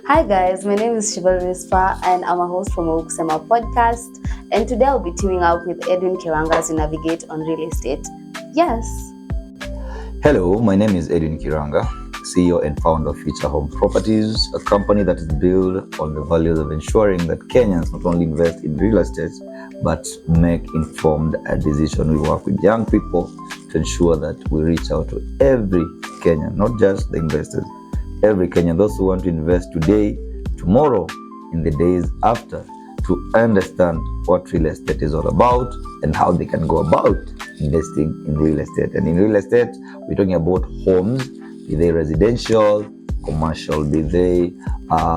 Hi guys, my name is Shival Rispa and I'm a host from Ukusema podcast, and today I'll be teaming up with Edwin Kiranga to navigate on real estate. Yes. Hello, my name is Edwin Kiranga, CEO and founder of Future Home Properties, a company that is built on the values of ensuring that Kenyans not only invest in real estate, but make informed decisions. We work with young people to ensure that we reach out to every Kenyan, not just the investors, every Kenyan, those who want to invest today, tomorrow, in the days after, to understand what real estate is all about and how they can go about investing in real estate. And in real estate, we're talking about homes, be they residential, commercial, be they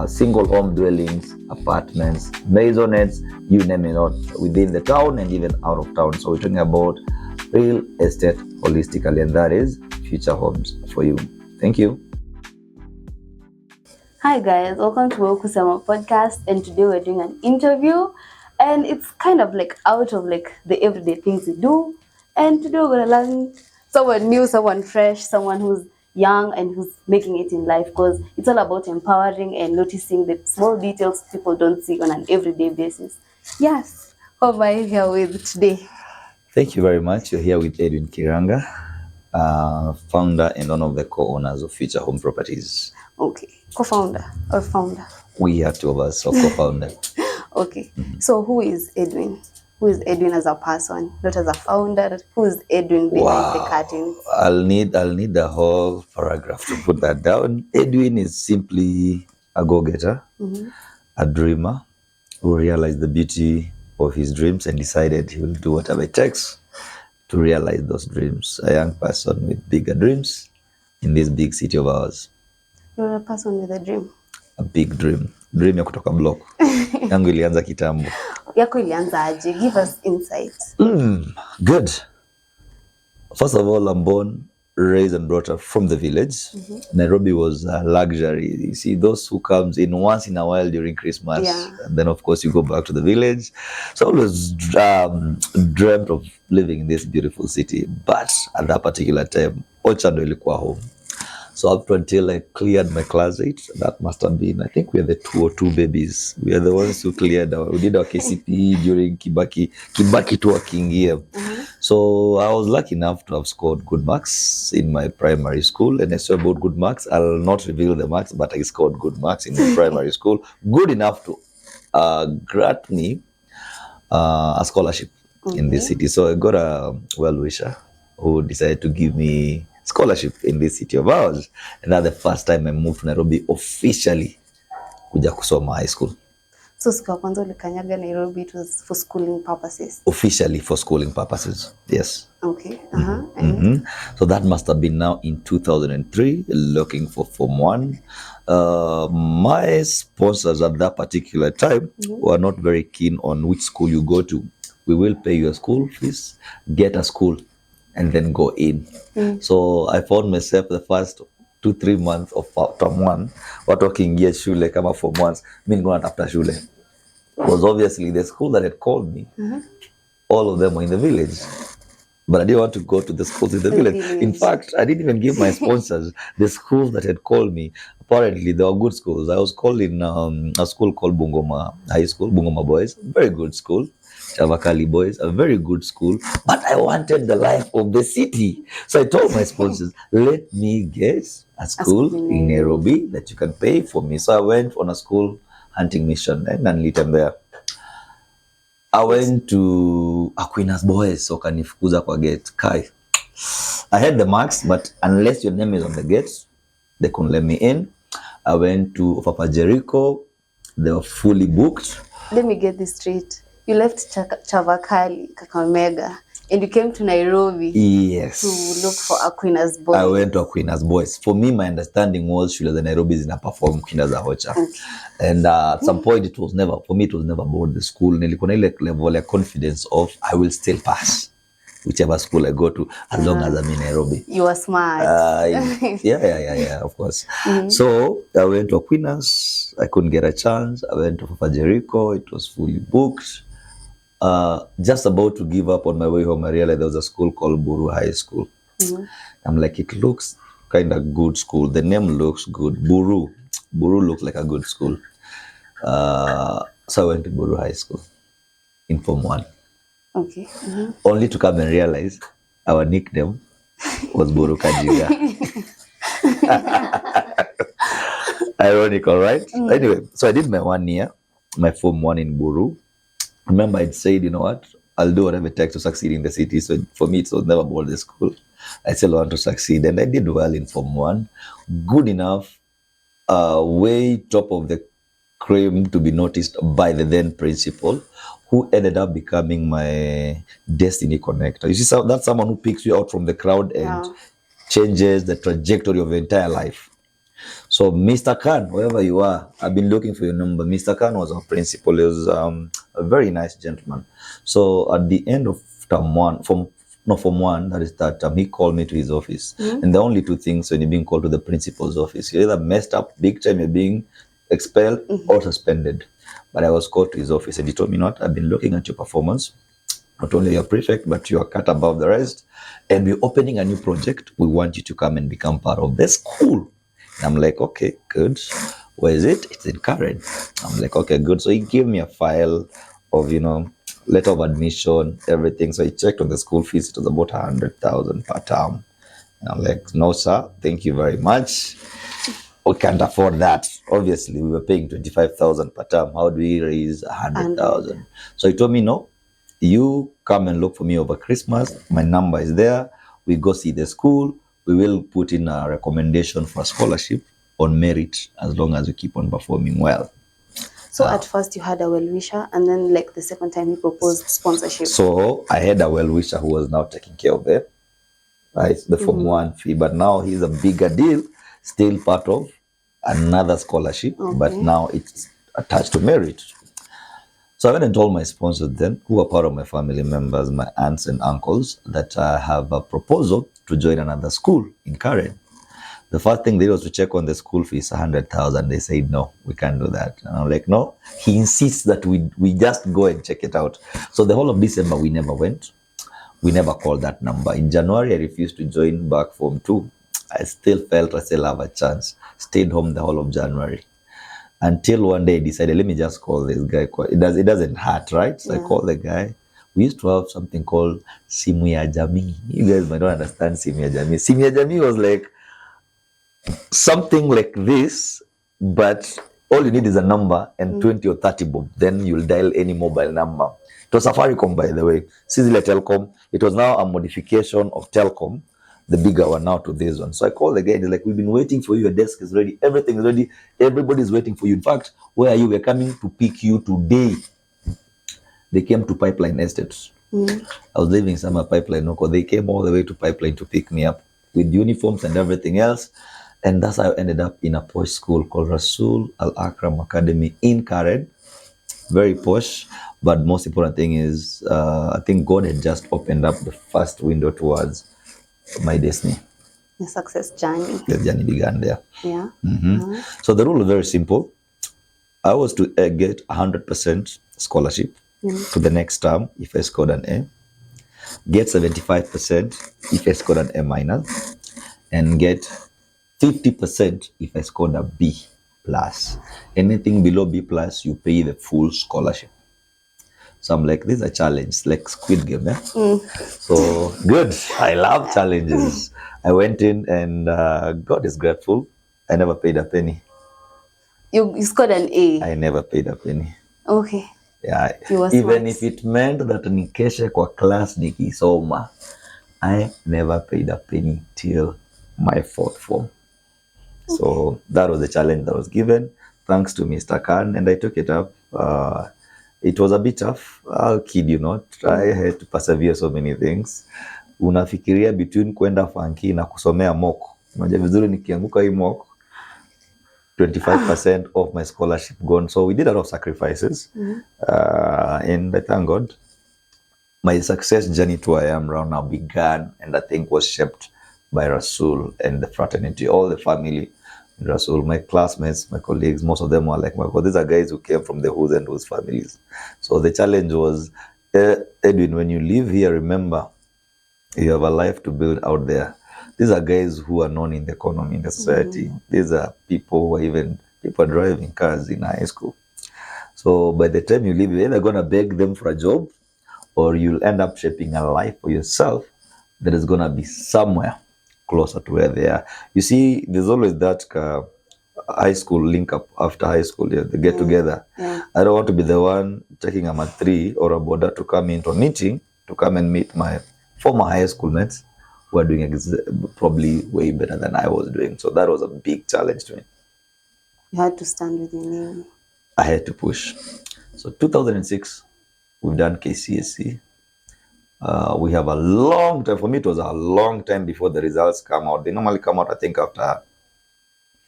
single home dwellings, apartments, maisonettes, you name it, not within the town and even out of town. So we're talking about real estate holistically, and that is Future Homes for you. Thank you. Hi guys, welcome to Ukusema podcast, and today we're doing an interview, and it's kind of like out of like the everyday things we do. And today we're gonna learn someone new, someone fresh, someone who's young and who's making it in life, because it's all about empowering and noticing the small details people don't see on an everyday basis. Yes, who am I here with today? Thank you very much. You're here with Edwin Kiranga, founder and one of the co-owners of Future Home Properties. Okay, co-founder or founder? We are two of us, so co-founder. Okay, So who is Edwin? Who is Edwin as a person, not as a founder? Who is Edwin behind the curtains? I'll need the whole paragraph to put that down. Edwin is simply a go-getter, a dreamer who realized the beauty of his dreams and decided he will do whatever it takes to realize those dreams. A young person with bigger dreams in this big city of ours. You're a person with a dream. A big dream. Dream ya kutoka block. Yangu ilianza kitambo. Yako ilianza aje? Give us insight. Good. First of all, I'm born, raised and brought up from the village. Nairobi was a luxury. You see, those who comes in once in a while during Christmas. Yeah. And then, of course, you go back to the village. So I always dreamt of living in this beautiful city. But at that particular time, Ochando ilikuwa home. So up until I cleared my class 8, that must have been, I think we are the 202 babies. We are the ones who cleared we did our KCPE during Kibaki to working year. So I was lucky enough to have scored good marks in my primary school. And I saw about good marks. I'll not reveal the marks, but I scored good marks in my primary school. Good enough to grant me a scholarship in this city. So I got a well-wisher who decided to give me scholarship in this city of ours. And that's the first time I moved to Nairobi officially kuja kusoma high school. So siku ya kwanza ulikanyaga Nairobi, it was for schooling purposes? Officially for schooling purposes, yes. Okay. So that must have been now in 2003, looking for Form 1. My sponsors at that particular time were not very keen on which school you go to. We will pay your school fees, get a school, and then go in. So I found myself the first 2-3 months of Form 1, watu wakiingia shule kama Form 1, mimi nilikuwa natafuta shule. Because obviously the school that had called me, all of them were in the village. But I didn't want to go to the schools in the village. In fact, I didn't even give my sponsors the schools that had called me. Apparently, they were good schools. I was called in a school called Bungoma High School, Bungoma Boys, very good school. Chavakali Boys, a very good school, but I wanted the life of the city. So I told my sponsors, let me get a school in Nairobi that you can pay for me. So I went on a school hunting mission and there. I went to Aquinas Boys, so kanifukuza kwa gate. Kai. I had the marks, but unless your name is on the gate, they couldn't let me in. I went to Papa Jericho. They were fully booked. Let me get this straight. You left Chavakali, Kakamega, and you came to Nairobi. Yes. To look for Aquinas Boys. I went to Aquinas Boys. For me, my understanding was shule za Nairobi zinaperform Kinder za Hocha. Okay. And at some point, it was never about the school. Nilikuwa na ile level of confidence of I will still pass whichever school I go to as long as I'm in Nairobi. You are smart. Yeah, of course. So I went to Aquinas. I couldn't get a chance. I went to Papa Jericho. It was fully booked. Just about to give up on my way home, I realized there was a school called Buru High School. I'm like, it looks kind of good school. The name looks good. Buru. Buru looked like a good school. So I went to Buru High School in Form 1. Okay. Only to come and realize our nickname was Buru Kajiga. Ironical, right? Anyway, so I did my 1 year, my Form 1 in Buru. Remember, I'd said, you know what, I'll do whatever it takes to succeed in the city. So for me, it was never about the school. I still want to succeed. And I did well in Form 1, good enough, way top of the cream to be noticed by the then principal, who ended up becoming my destiny connector. You see, so that's someone who picks you out from the crowd and changes the trajectory of your entire life. So Mr. Khan, wherever you are, I've been looking for your number. Mr. Khan was our principal. He was a very nice gentleman. So at the end of term 1, Form 1, that is that term, he called me to his office. And the only two things when you're being called to the principal's office, you're either messed up big time, you're being expelled or suspended. But I was called to his office and he told me, not, I've been looking at your performance. Not only your prefect, but you are cut above the rest. And we're opening a new project. We want you to come and become part of the school. And I'm like, okay, good. Where is it? It's in Karen. I'm like, okay, good. So he gave me a file of, letter of admission, everything. So I checked on the school fees. It was about 100,000 per term. And I'm like, no, sir, thank you very much. We can't afford that. Obviously, we were paying 25,000 per term. How do we raise 100,000? So he told me, no, you come and look for me over Christmas. My number is there. We go see the school. We will put in a recommendation for a scholarship on merit as long as you keep on performing well. So at first you had a well-wisher, and then like the second time he proposed sponsorship. So I had a well-wisher who was now taking care of the Form 1 fee, but now he's a bigger deal, still part of another scholarship, but now it's attached to merit. So I went and told my sponsors then, who are part of my family members, my aunts and uncles, that I have a proposal to join another school in Karen. The first thing they did was to check on the school fees, 100,000. They said, no, we can't do that. And I'm like, no. He insists that we just go and check it out. So the whole of December, we never went. We never called that number. In January, I refused to join back Form 2. I still felt I still have a chance. Stayed home the whole of January. Until one day I decided, let me just call this guy. It doesn't hurt, right? So I called the guy. We used to have something called Simu ya Jamii. You guys might not understand Simu ya Jamii. Simu ya Jamii was like something like this, but all you need is a number and 20 or 30 bob. Then you'll dial any mobile number. It was Safaricom, by the way. Sizile Telcom. It was now a modification of Telcom, the bigger one now to this one. So I called the guy and he's like, we've been waiting for you. Your desk is ready. Everything is ready. Everybody's waiting for you. In fact, where are you? We're coming to pick you today. They came to Pipeline Estates. I was living somewhere Pipeline. No, they came all the way to Pipeline to pick me up with uniforms and everything else. And that's how I ended up in a posh school called Rasul Al Akram Academy in Karen. Very posh. But most important thing is, I think God had just opened up the first window towards my destiny. The success journey. The journey began there. Yeah. So the rule is very simple. I was to get 100% scholarship to the next term if I scored an A, get 75% if I scored an A minus, and get 50% if I scored a B plus. Anything below B plus, you pay the full scholarship. So I'm like, this is a challenge, like Squid Game. Yeah? So good. I love challenges. I went in and God is grateful. I never paid a penny. You scored an A. I never paid a penny. Okay. Yeah. Even smart. If it meant that nikeshe kwa class nikisoma, I never paid a penny till my 4th form. Okay. So that was the challenge that was given, thanks to Mr. Khan, and I took it up. It was a bit tough. I'll kid you not. I had to persevere so many things. Unafikiria between kwenda funky na kusomea mock. Unajua vizuri nikianguka hii mock, 25% of my scholarship gone. So we did a lot of sacrifices. And I thank God, my success journey to where I am right now began and I think was shaped by Rasul and the fraternity, all the family in Rasul, my classmates, my colleagues, most of them were like my God. These are guys who came from the who's and whose families. So the challenge was, Edwin, when you live here, remember, you have a life to build out there. These are guys who are known in the economy, in the society. These are people who are even people are driving cars in high school. So by the time you leave, you're either gonna beg them for a job, or you'll end up shaping a life for yourself that is gonna be somewhere closer to where they are. You see, there's always that high school link up after high school, yeah, they get together. Yeah. I don't want to be the one taking a mat 3 or a border to come into a meeting to come and meet my former high school mates who are doing probably way better than I was doing. So that was a big challenge to me. You had to stand with your name. I had to push. So 2006, we've done KCSE. We have a long time. For me, it was a long time before the results come out. They normally come out, I think, after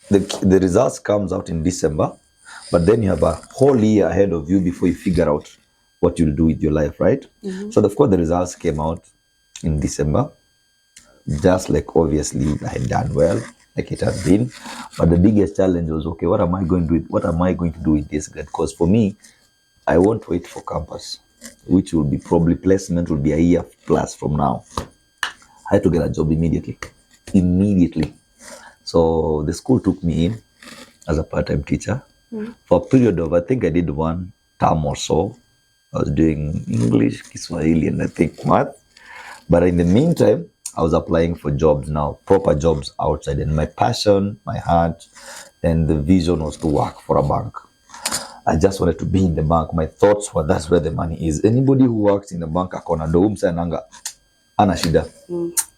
the results comes out in December, but then you have a whole year ahead of you before you figure out what you'll do with your life, right? So of course the results came out in December, just like obviously I had done well, like it had been. But the biggest challenge was, okay, what am I going to do with this grade? Because for me, I won't wait for campus, which will be probably placement will be a year plus from now. I had to get a job immediately. So the school took me in as a part-time teacher for a period of, I think I did 1 term or so. I was doing English, Kiswahili, and I think math. But in the meantime, I was applying for jobs now, proper jobs outside. And my passion, my heart, and the vision was to work for a bank. I just wanted to be in the bank. My thoughts were, that's where the money is. Anybody who works in the bank, akona do umsananga ana shida.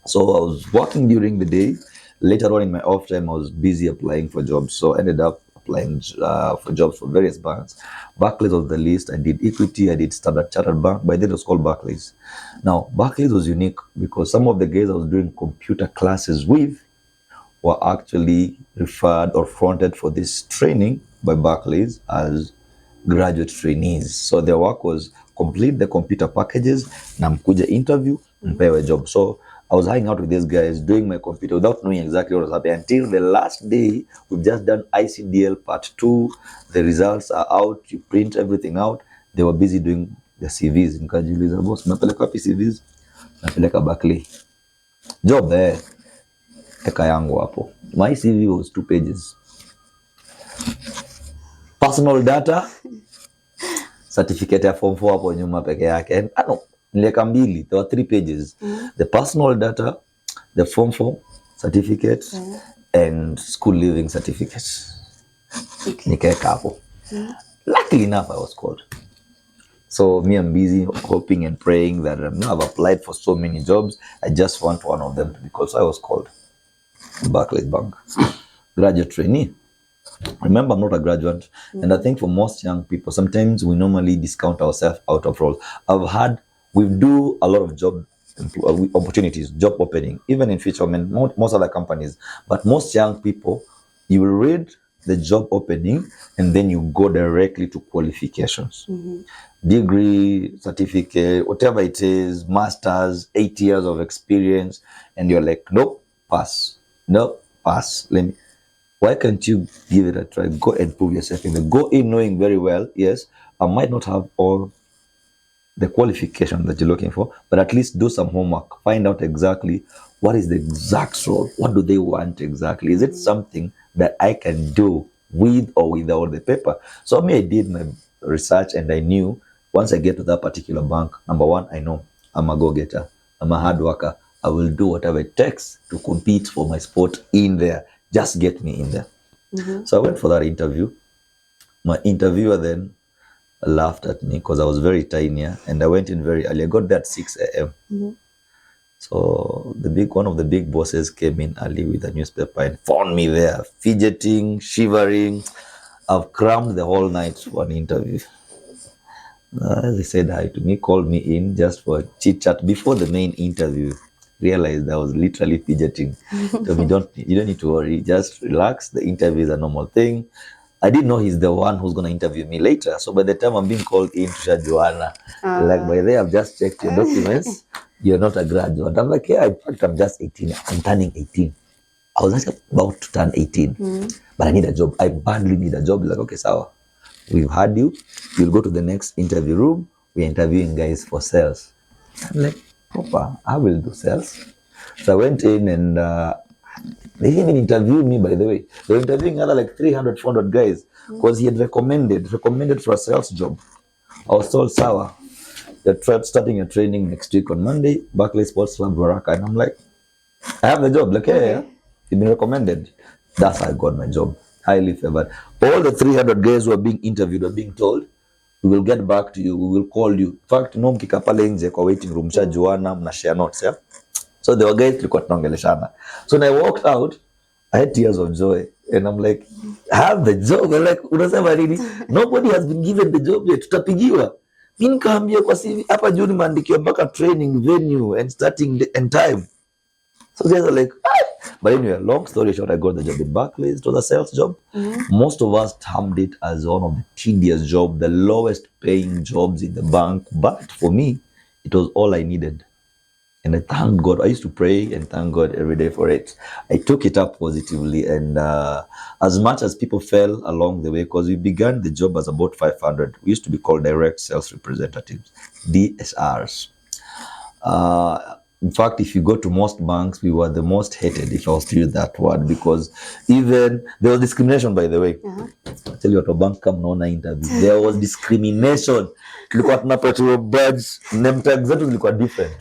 So I was working during the day. Later on in my off time, I was busy applying for jobs. So I ended up applying for jobs for various banks. Barclays was the list. I did Equity, I did Standard Chartered Bank, but then it was called Barclays. Now, Barclays was unique because some of the guys I was doing computer classes with were actually referred or fronted for this training by Barclays as graduate trainees. So their work was complete the computer packages, na mkuja interview, mpewe job. So I was hanging out with these guys, doing my computer without knowing exactly what was happening until the last day. We've just done ICDL part 2. The results are out. You print everything out. They were busy doing the CVs. Nikajiuliza, boss, napeleka wapi CVs? Napeleka Barclays. Job there. Eka yangu hapo. My CV was 2 pages. Personal data, certificate ya form 4 hapo nyuma peke yake. And niliweka 2. There were 3 pages. The personal data, the form 4 certificate, and school leaving certificate. Nikaweka hapo. Luckily enough, I was called. So me, I'm busy hoping and praying that I've applied for so many jobs. I just want one of them because I was called. Barclays Bank. Graduate trainee. Remember, I'm not a graduate. And I think for most young people, sometimes we normally discount ourselves out of roles. We do a lot of job opportunities, job opening, even in future, I mean, most other companies. But most young people, you will read the job opening and then you go directly to qualifications. Degree, certificate, whatever it is, masters, 8 years of experience. And you're like, nope, pass. Nope, pass. Why can't you give it a try? Go and prove yourself in there. Go in knowing very well, yes, I might not have all the qualification that you're looking for, but at least do some homework. Find out exactly what is the exact role. What do they want exactly? Is it something that I can do with or without the paper? So I did my research and I knew once I get to that particular bank, number one, I know I'm a go-getter. I'm a hard worker. I will do whatever it takes to compete for my spot in there. Just get me in there. So I went for that interview. My interviewer then laughed at me because I was very tiny and I went in very early. I got there at 6 a.m. So one of the big bosses came in early with a newspaper and found me there, fidgeting, shivering. I've crammed the whole night for an interview. As he said hi to me, called me in just for a chit chat before the main interview. Realized I was literally fidgeting. So you don't need to worry. Just relax. The interview is a normal thing. I didn't know he's the one who's going to interview me later. So by the time I'm being called in to Joanna, like by there I've just checked your documents. You're not a graduate. I'm like, yeah, in fact, I'm just 18. I'm turning 18. I was actually about to turn 18. But I need a job. I badly need a job. Like, okay, sawa. We've had you. You'll go to the next interview room. We're interviewing guys for sales. I'm like, Papa, I will do sales. So I went in and They didn't even interview me, by the way. They were interviewing other like 300, 400 guys because he had recommended for a sales job. I was told, Sawa, they're starting a training next week on Monday, Barclay Sports Club, Baraka. And I'm like, I have the job. Like, yeah, you've been recommended. That's how I got my job. Highly favored. All the 300 guys who are being interviewed are being told, we will get back to you. We will call you. In fact, no mkika pale nje kwa waiting room, mshajuana, mnashare notes, yeah? So there were guys tulikuwa tunaongeleshana. So when I walked out, I had tears of joy. And I'm like, I have the job. I'm like, unasema nini? Nobody has been given the job yet. Tutapigiwa. Mimi nikaambia kwa CV hapa juu nimeandikiwa mpaka training venue and starting and time. So guys are like, ah! But anyway, long story short, I got the job in Barclays. It was a sales job. Most of us termed it as one of the tedious jobs, the lowest paying jobs in the bank. But for me, it was all I needed. And I thank God. I used to pray and thank God every day for it. I took it up positively. And as much as people fell along the way, because we began the job as about 500, we used to be called direct sales representatives, DSRs. In fact, if you go to most banks, we were the most hated, if I was to use that word, because even there was discrimination, by the way. I'll tell you what, a bank come on interview. There was discrimination. Tulikuwa tunapatiwa badge, name tags zetu zilikuwa different.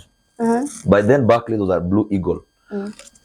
By then, Barclays was a Blue Eagle.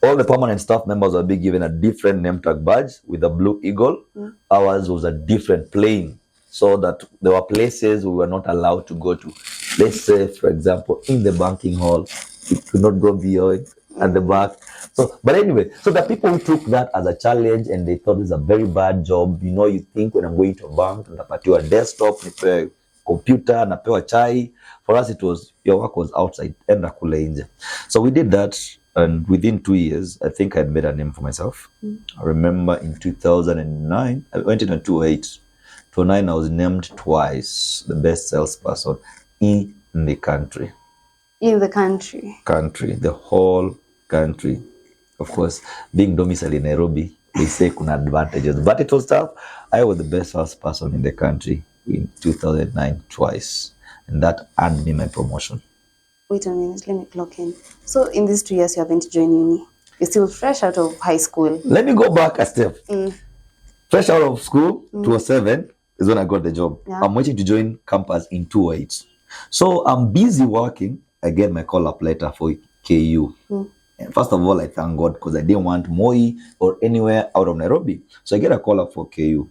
All the permanent staff members were being given a different name tag badge with a Blue Eagle. Ours was a different plain, so that there were places we were not allowed to go to. Let's say, for example, in the banking hall, you could not go beyond at the back. So, but anyway, so the people who took that as a challenge and they thought it was a very bad job. You know, you think when I'm going to a bank, napatiwa a desktop, nipewe computer, napewa chai. For us, it was, your work was outside, enda kule nje. So we did that, and within 2 years, I think I'd made a name for myself. I remember in 2009, I went in 2008. 2009, I was named twice the best salesperson in the country. In the country? Country, the whole country. Of course, being domiciled in Nairobi, they say kuna advantages, but it was tough. I was the best salesperson in the country in 2009 twice, and that earned me my promotion. Wait a minute, let me clock in. So in these 2 years you haven't joined uni, you're still fresh out of high school. Let me go back a step. Fresh out of school, 2007 is when I got the job. I'm waiting to join campus in 2008. So I'm busy working. I get my call up letter for KU. And first of all, I thank God because I didn't want Moi or anywhere out of Nairobi. So I get a call up for KU.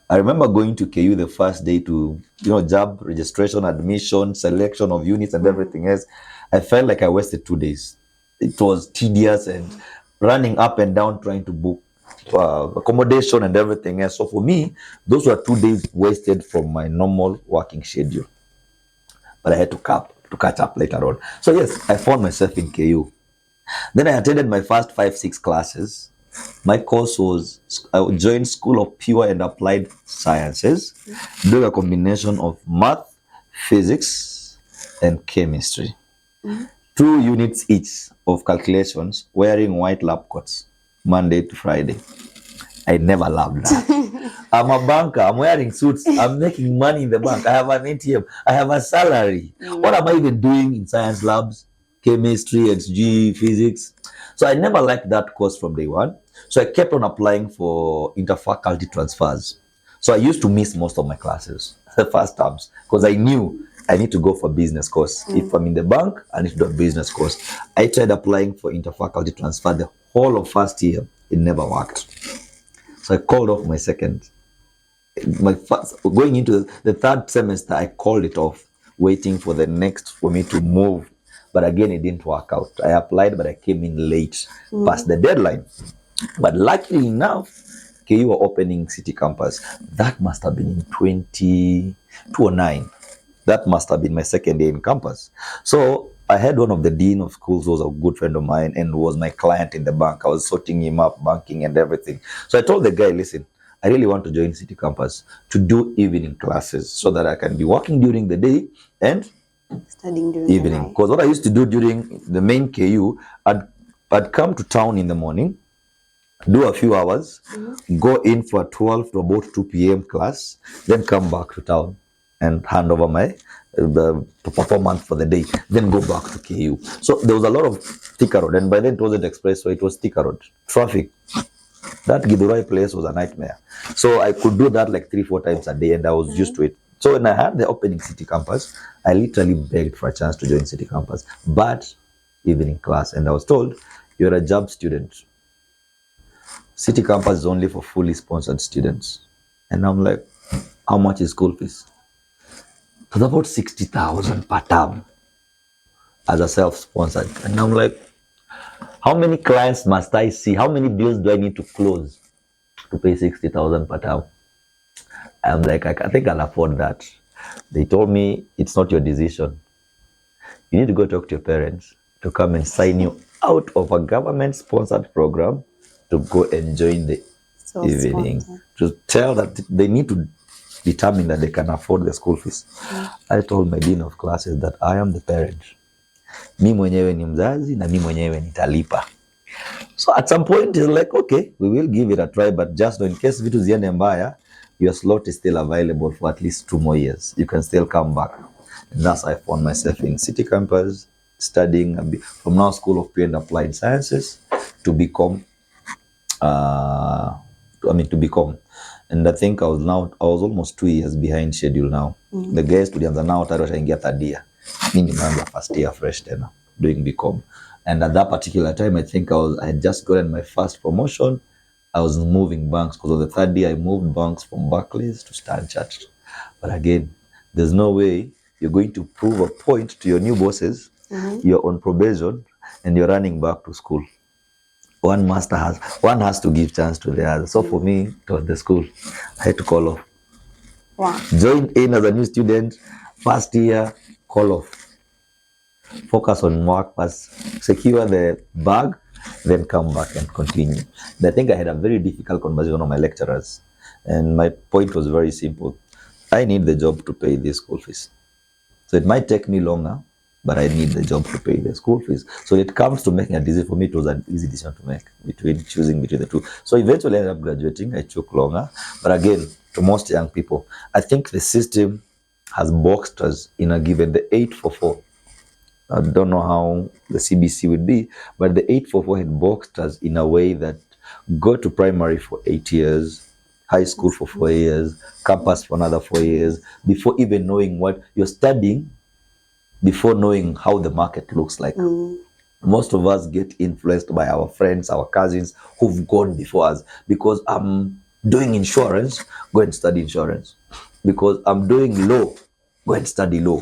I remember going to KU the first day to, job registration, admission, selection of units and everything else. I felt like I wasted 2 days. It was tedious and running up and down trying to book accommodation and everything else. So for me, those were 2 days wasted from my normal working schedule. But I had to catch up later on. So yes, I found myself in KU. Then I attended my first 5-6 classes. My course was, I joined School of Pure and Applied Sciences, doing a combination of math, physics, and chemistry. 2 units each of calculations, wearing white lab coats, Monday to Friday. I never loved that. I'm a banker. I'm wearing suits. I'm making money in the bank. I have an ATM. I have a salary. What am I even doing in science labs? Chemistry, XG, physics. So I never liked that course from day one. So I kept on applying for interfaculty transfers. So I used to miss most of my classes, the first terms, because I knew I need to go for business course. If I'm in the bank, I need to do a business course. I tried applying for interfaculty transfer the whole of first year. It never worked. So I called off my second. Going into the third semester, I called it off, waiting for the next for me to move. But again, it didn't work out. I applied, but I came in late, past the deadline. But luckily enough, KU were opening city campus. That must have been in 2009. That must have been my second day in campus. So I had one of the dean of schools who was a good friend of mine and was my client in the bank. I was sorting him up, banking and everything. So I told the guy, listen, I really want to join city campus to do evening classes so that I can be working during the day and studying during evening. Because what I used to do during the main KU, I'd come to town in the morning, do a few hours, go in for 12 to about 2 p.m. class, then come back to town and hand over my the performance for the day, then go back to KU. So there was a lot of thicker road, and by then it wasn't express, so it was thicker road. Traffic. That Githurai place was a nightmare. So I could do that like 3-4 times a day, and I was used to it. So when I had the opening City Campus, I literally begged for a chance to join City Campus, but evening class, and I was told, "You're a job student. City Campus is only for fully sponsored students." And I'm like, "How much is school fees?" It was about 60,000 per term as a self-sponsored. And I'm like, how many clients must I see? How many deals do I need to close to pay 60,000 per term? I'm like, I think I'll afford that. They told me, it's not your decision. You need to go talk to your parents to come and sign you out of a government-sponsored program to go and join the evening. To tell that they need to determine that they can afford the school fees. I told my dean of classes that I am the parent. Mi mwenyewe ni mzazi na mi mwenyewe nitalipa. So at some point he's like, okay, we will give it a try, but just in case vitu ziende mbaya, your slot is still available for at least 2 more years. You can still come back. And thus I found myself in City Campus studying from now School of Pure and Applied Sciences to become to become. And I think I was almost 2 years behind schedule now. The guys tulianza nao tayari washaingia third year. Mimi nimeanza first year fresh tena doing BCom. And at that particular time, I think I had just gotten my first promotion. I was moving banks because of the third year I moved banks from Barclays to Standard Chartered. But again, there's no way you're going to prove a point to your new bosses. You're on probation and you're running back to school. One has to give chance to the other. So for me, it was the school. I had to call off. Wow. Joined in as a new student, first year, call off. Focus on work, first secure the bag, then come back and continue. And I think I had a very difficult conversation with my lecturers. And my point was very simple. I need the job to pay the school fees. So it might take me longer, but I need the job to pay the school fees. So it comes to making a decision. For me, it was an easy decision to make choosing between the two. So eventually I ended up graduating. I took longer. But again, to most young people, I think the system has boxed us in a given the 844. I don't know how the CBC would be, but the 844 had boxed us in a way that go to primary for 8 years, high school for 4 years, campus for another 4 years, before even knowing what you're studying, before knowing how the market looks like. Most of us get influenced by our friends, our cousins who've gone before us. Because I'm doing insurance, go and study insurance. Because I'm doing law, go and study law.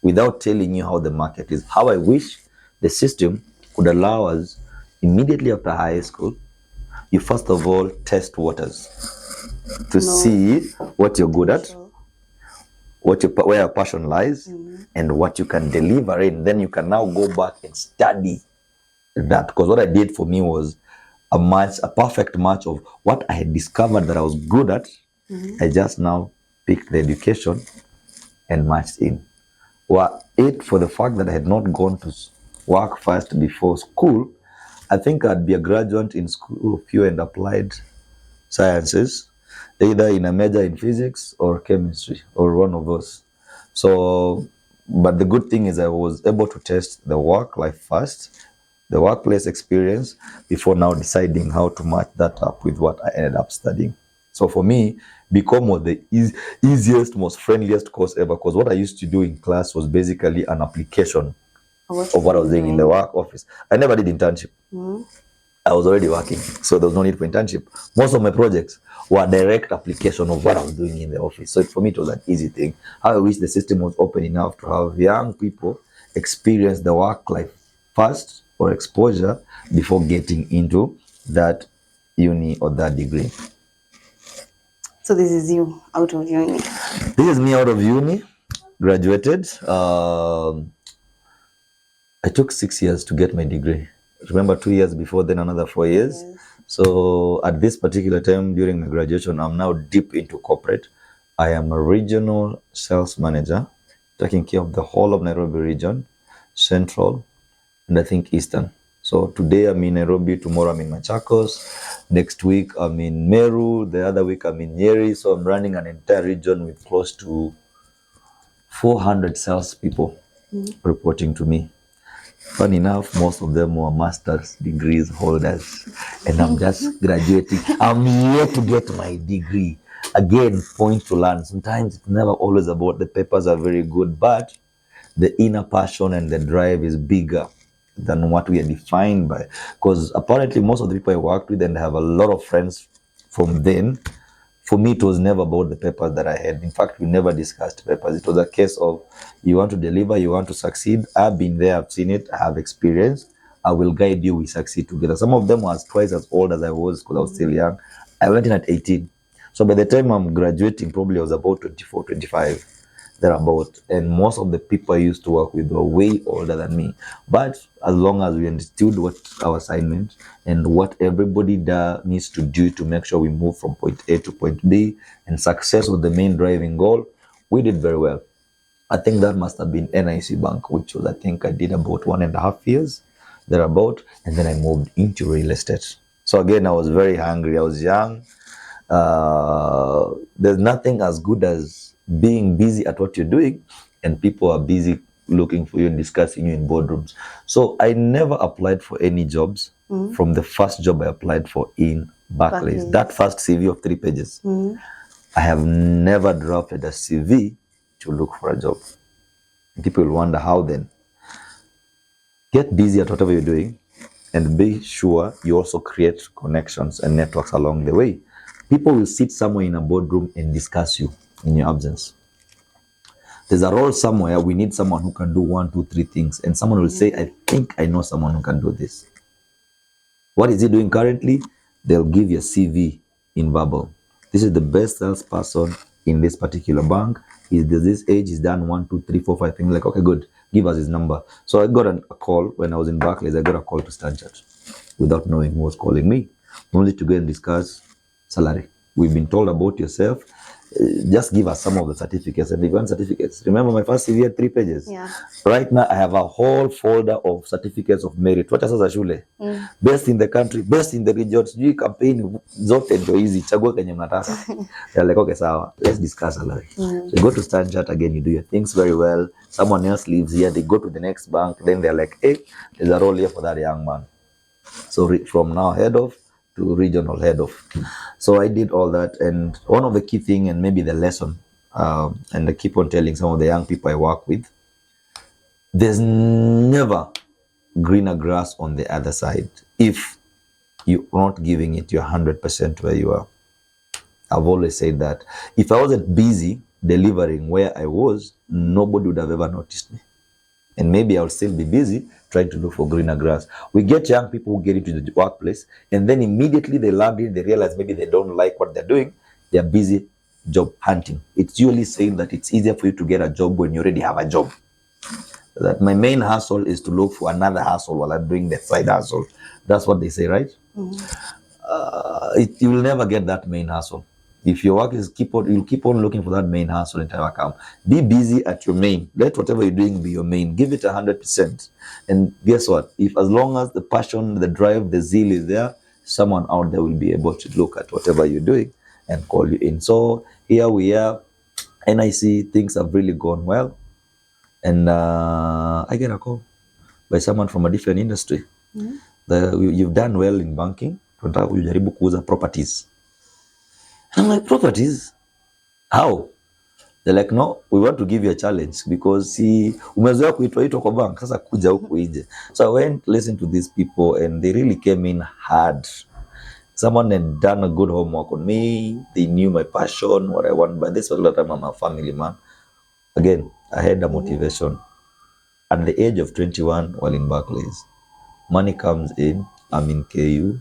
Without telling you how the market is. How I wish the system could allow us immediately after high school, you first of all test waters to see what you're good at, where your passion lies, and what you can deliver in. Then you can now go back and study that. Because what I did for me was a perfect match of what I had discovered that I was good at. I just now picked the education and matched in. For the fact that I had not gone to work first before school, I think I'd be a graduate in School of Pure and Applied Sciences, either in a major in physics or chemistry or one of those. So, but the good thing is I was able to test the work life first, the workplace experience, before now deciding how to match that up with what I ended up studying. So for me, BCom was the easiest, most friendliest course ever, because what I used to do in class was basically an application of what I was doing in the work office. I never did internship. I was already working, so there was no need for internship. Most of my projects were direct application of what I was doing in the office. So for me, it was an easy thing. I wish the system was open enough to have young people experience the work life first or exposure before getting into that uni or that degree. So this is you out of uni. This is me out of uni, graduated. I took 6 years to get my degree. Remember, 2 years before, then another 4 years. Yes. So at this particular time during my graduation, I'm now deep into corporate. I am a regional sales manager, taking care of the whole of Nairobi region, Central, and I think Eastern. So today I'm in Nairobi, tomorrow I'm in Machakos, next week I'm in Meru, the other week I'm in Nyeri. So I'm running an entire region with close to 400 salespeople reporting to me. Funny enough, most of them were master's degrees holders, and I'm just graduating. I'm yet to get my degree. Again, point to learn. Sometimes it's never always about the papers are very good, but the inner passion and the drive is bigger than what we are defined by. Because apparently, most of the people I worked with and I have a lot of friends from then, for me, it was never about the papers that I had. In fact, we never discussed papers. It was a case of you want to deliver, you want to succeed. I've been there, I've seen it, I have experience. I will guide you, we succeed together. Some of them was twice as old as I was because I was still young. I went in at 18. So by the time I'm graduating, probably I was about 24, 25 thereabout, and most of the people I used to work with were way older than me. But as long as we understood what our assignment and what everybody needs to do to make sure we move from point A to point B, and success was the main driving goal, we did very well. I think that must have been NIC Bank, which was, I think I did about 1.5 years thereabout, and then I moved into real estate. So again, I was very hungry. I was young. There's nothing as good as being busy at what you're doing, and people are busy looking for you and discussing you in boardrooms. So I never applied for any jobs from the first job I applied for in Barclays. That first CV of 3 pages. I have never drafted a CV to look for a job. People will wonder how then. Get busy at whatever you're doing, and be sure you also create connections and networks along the way. People will sit somewhere in a boardroom and discuss you in your absence. There's a role somewhere, we need someone who can do 1, 2, 3 things. And someone will say, I think I know someone who can do this. What is he doing currently? They'll give you a CV in verbal. This is the best salesperson in this particular bank. He's this age, he's done 1, 2, 3, 4, 5 things. Like, okay, good. Give us his number. So I got a call when I was in Barclays. I got a call to Stanchart without knowing who was calling me. Only to go and discuss salary. We've been told about yourself. Just give us some of the certificates. And if you want certificates, remember my first CV had 3 pages. Yeah. Right now, I have a whole folder of certificates of merit. What asa za shule? Best in the country, best in the region. Sijui campaign zote ndio hizi. Chagua kenye mnataka. They're like, okay, sawa. Let's discuss salary. So you go to Stanchart again, you do your things very well. Someone else leaves here. They go to the next bank. Then they're like, hey, there's a role here for that young man. So from now, head of to regional head of. So I did all that, and one of the key thing, and maybe the lesson, and I keep on telling some of the young people I work with, there's never greener grass on the other side if you're not giving it your 100% where you are. I've always said that if I wasn't busy delivering where I was, nobody would have ever noticed me. And maybe I'll still be busy trying to look for greener grass. We get young people who get into the workplace, and then immediately they land in, they realize maybe they don't like what they're doing. They're busy job hunting. It's usually saying that it's easier for you to get a job when you already have a job. That my main hustle is to look for another hustle while I'm doing the side hustle. That's what they say, right? You will never get that main hustle. If your work is you'll keep on looking for that main hustle until it come. Be busy at your main. Let whatever you're doing be your main. Give it 100%. And guess what? If as long as the passion, the drive, the zeal is there, someone out there will be able to look at whatever you're doing and call you in. So here we are. NIC, things have really gone well. And I get a call by someone from a different industry. You've done well in banking. Tunataka kujaribu kuuza properties. I'm like, properties? How? They're like, no, we want to give you a challenge because umezoea kuitwa kwa bank, sasa kuja huku nje. So I went, listened to these people, and they really came in hard. Someone had done a good homework on me. They knew my passion, what I want. But this was a lot of time I'm a family man. Again, I had a motivation. At the age of 21, while in Barclays, money comes in. I'm in KU.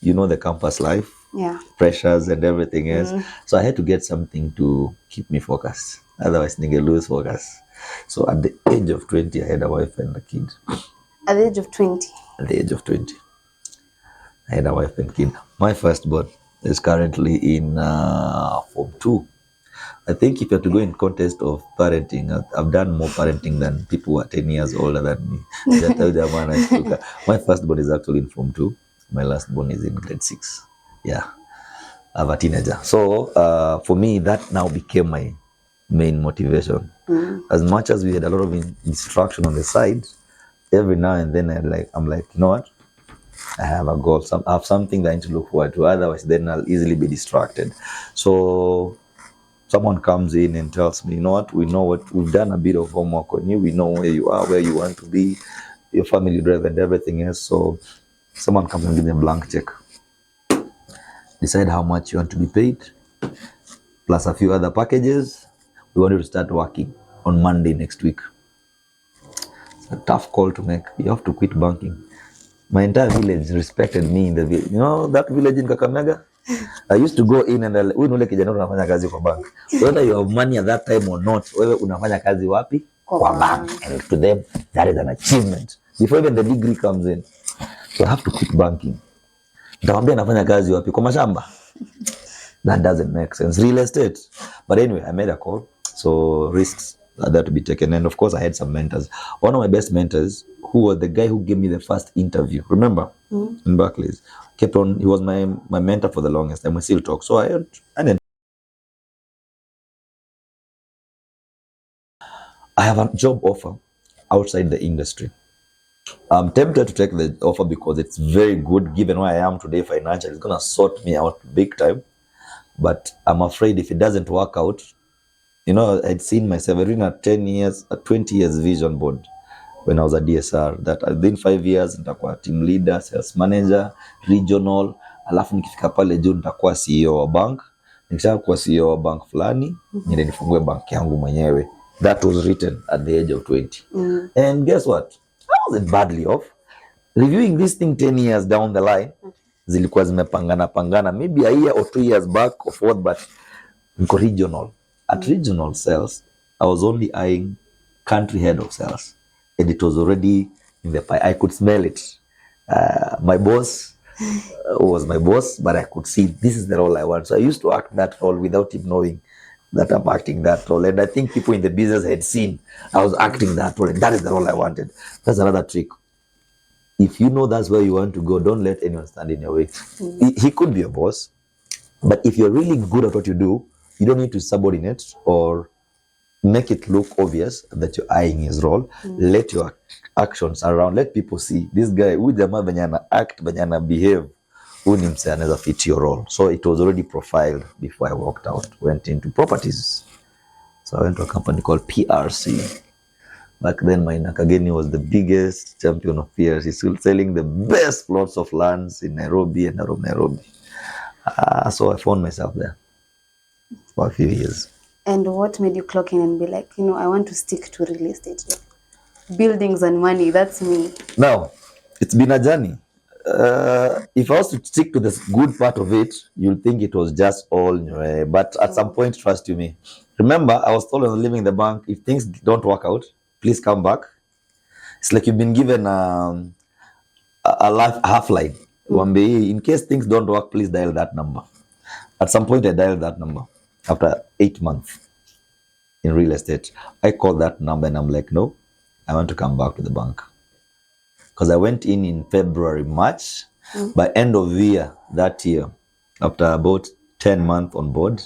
You know the campus life. Yeah. Pressures and everything else. So I had to get something to keep me focused. Otherwise, nigga lose focus. So at the age of 20, I had a wife and a kid. At the age of 20? At the age of 20, I had a wife and kid. My firstborn is currently in Form 2. I think if you have to go in contest of parenting, I've done more parenting than people who are 10 years older than me. My firstborn is actually in Form 2. My lastborn is in grade 6. Yeah, I have a teenager. So for me, that now became my main motivation. As much as we had a lot of instruction on the side, every now and then I'm like, you know what? I have a goal. I have something that I need to look forward to. Otherwise, then I'll easily be distracted. So someone comes in and tells me, you know what? We know what we've done a bit of homework on you. We know where you are, where you want to be, your family drive, and everything else. So someone comes and gives me a blank check. Decide how much you want to be paid, plus a few other packages. We want you to start working on Monday next week. It's a tough call to make. You have to quit banking. My entire village respected me in the village. You know that village in Kakamega? I used to go in and huyu nule kijana unafanya kazi kwa bank. Whether you have money at that time or not, wewe unafanya kazi wapi? Kwa bank. And to them, that is an achievement. Before even the degree comes in. So I have to quit banking. Nitamwambia nafanya kazi wapi? Kwa mashamba. That doesn't make sense. Real estate. But anyway, I made a call. So risks are there to be taken. And of course, I had some mentors. One of my best mentors, who was the guy who gave me the first interview, remember, in Barclays, kept on, he was my mentor for the longest time. We still talk. So I have a job offer outside the industry. I'm tempted to take the offer because it's very good, given where I am today financially. It's going to sort me out big time. But I'm afraid if it doesn't work out, you know, I'd seen myself reading a 20 years vision board when I was a DSR, that within 5 years nitakuwa team leader, sales manager, regional, alafu nikifika pale juu nitakuwa CEO wa bank. Nikishakuwa CEO wa bank fulani, niende nifungue bank yangu mwenyewe. That was written at the age of 20. And guess what? I wasn't badly off. Reviewing this thing 10 years down the line, zilikuwa zimepangana, maybe a year or 2 years back or forth, but niko regional. At regional sales, I was only eyeing country head of sales. And it was already in the pie. I could smell it. My boss was my boss, but I could see this is the role I want. So I used to act that role without him knowing that I'm acting that role. And I think people in the business had seen I was acting that role, and that is the role I wanted. That's another trick. If you know that's where you want to go, don't let anyone stand in your way. He could be a boss, but if you're really good at what you do, you don't need to subordinate or make it look obvious that you're eyeing his role. Let your actions around, let people see this guy, huyu jamaa venye ana act, venye ana behave, huyu ni msee anaweza fit your role. So it was already profiled before I walked out, went into properties. So I went to a company called PRC. Back then, my Nakageni was the biggest champion of PRC, still selling the best plots of lands in Nairobi and around Nairobi. So I found myself there for a few years. And what made you clock in and be like, you know, I want to stick to real estate? Buildings and money, that's me. Now, it's been a journey. If I was to stick to the good part of it, you'll think it was just all, but at some point, trust you me. Remember, I was told when I was leaving the bank, if things don't work out, please come back. It's like you've been given a half line. In case things don't work, please dial that number. At some point, I dialed that number after 8 months in real estate. I called that number and I'm like, no, I want to come back to the bank. Because I went in February, March. By end of the year, that year, after about 10 months on board,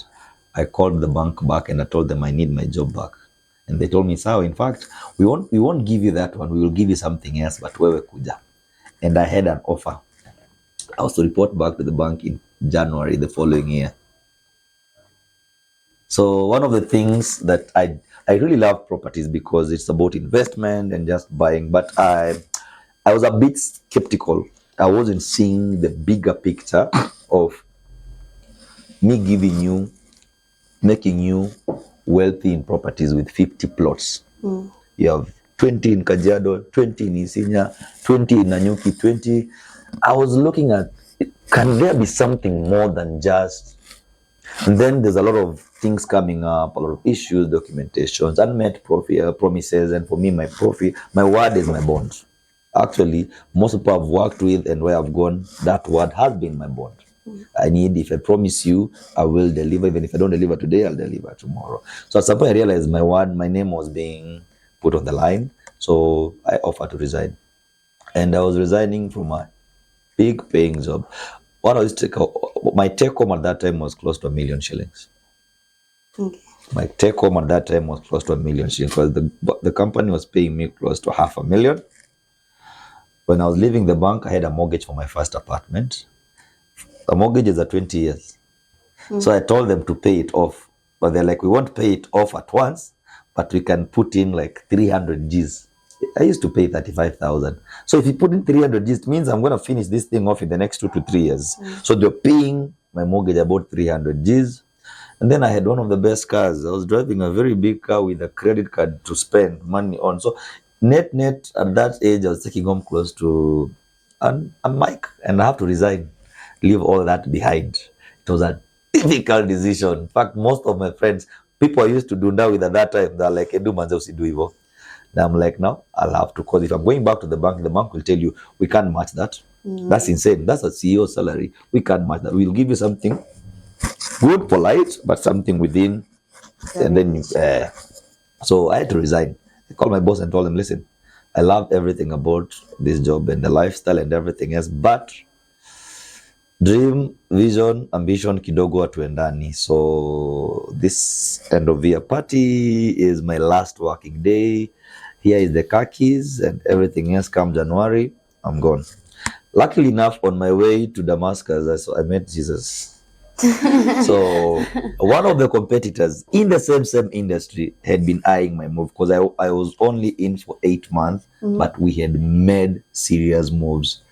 I called the bank back and I told them I need my job back. And they told me, so in fact, we won't give you that one. We will give you something else, but wewe kuja. And I had an offer. I was to report back to the bank in January the following year. So one of the things that I really love properties because it's about investment and just buying, but I was a bit skeptical. I wasn't seeing the bigger picture of me making you wealthy in properties with 50 plots. You have 20 in Kajiado, 20 in Isinya, 20 in Nanyuki, 20. I was looking at, can there be something more than just... And then there's a lot of things coming up, a lot of issues, documentations, unmet promises. And for me, my word is my bond. Actually, most people I've worked with and where I've gone, that word has been my bond. If I promise you, I will deliver. Even if I don't deliver today, I'll deliver tomorrow. So at some point I realized my name was being put on the line. So I offered to resign. And I was resigning from a big paying job. My take home at that time was close to 1 million shillings. Okay. My take home at that time was close to 1 million shillings because the company was paying me close to 500,000. When I was leaving the bank, I had a mortgage for my first apartment. The mortgage is at 20 years. So I told them to pay it off. But they're like, we won't pay it off at once, but we can put in like 300 Gs. I used to pay 35,000. So if you put in 300 Gs, it means I'm going to finish this thing off in the next 2 to 3 years. So they're paying my mortgage about 300 Gs. And then I had one of the best cars. I was driving a very big car with a credit card to spend money on. So net at that age, I was taking home close to a mic, and I have to resign, leave all that behind. It was a difficult decision. In fact, most of my friends, people I used to do now with at that time, they're like, "Edu manze usidu hivyo." Now I'm like, no, I'll have to, because if I'm going back to the bank will tell you, we can't match that. That's insane. That's a CEO salary. We can't match that. We'll give you something good, polite, but something within. And then, so I had to resign. I called my boss and told him, listen, I love everything about this job and the lifestyle and everything else, but dream, vision, ambition kidogo hatuendani. So this end of year party is my last working day. Here is the car keys and everything else. Come January, I'm gone. Luckily enough, on my way to Damascus, I met Jesus. So one of the competitors in the same industry had been eyeing my move, because I was only in for 8 months, but we had made serious moves.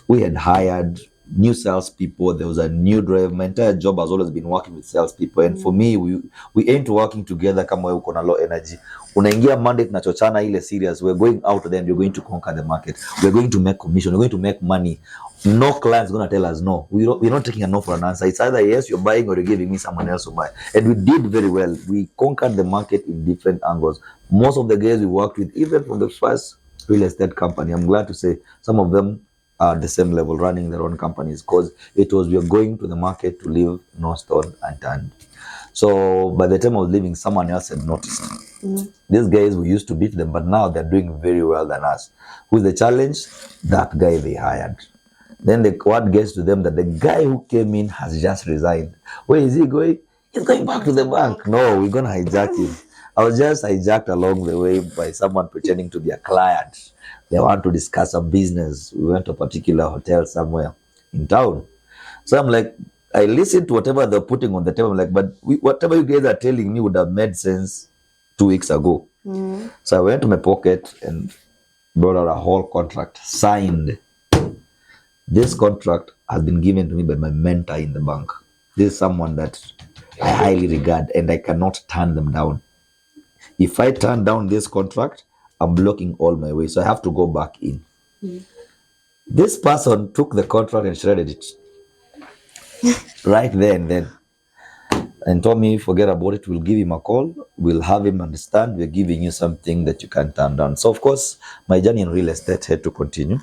We had hired new salespeople. There was a new drive. My entire job has always been working with salespeople, and for me, we ain't working together. Kama wewe uko na low energy, unaingia Monday tunachochana ile serious. We're going out there and you're going to conquer the market. We're going to make commission. We're going to make money. No client's gonna tell us no. We're not taking a no for an answer. It's either yes, you're buying, or you're giving me someone else to buy. And we did very well. We conquered the market in different angles. Most of the guys we worked with, even from the first real estate company, I'm glad to say some of them are at the same level, running their own companies, because it was, we are going to the market to leave no stone unturned. So by the time I was leaving, someone else had noticed. These guys, we used to beat them, but now they're doing very well than us. Who's the challenge? That guy they hired. Then the word gets to them that the guy who came in has just resigned. Where is he going? He's going back to the bank. No, we're going to hijack him. I was just hijacked along the way by someone pretending to be a client. They want to discuss a business. We went to a particular hotel somewhere in town. So I'm like, I listened to whatever they're putting on the table. I'm like, but whatever you guys are telling me would have made sense 2 weeks ago. So I went to my pocket and brought out a whole contract, signed. This contract has been given to me by my mentor in the bank. This is someone that I highly regard, and I cannot turn them down. If I turn down this contract, I'm blocking all my way. So I have to go back in. This person took the contract and shredded it right there and then, and told me, forget about it. We'll give him a call. We'll have him understand we're giving you something that you can't turn down. So of course, my journey in real estate had to continue.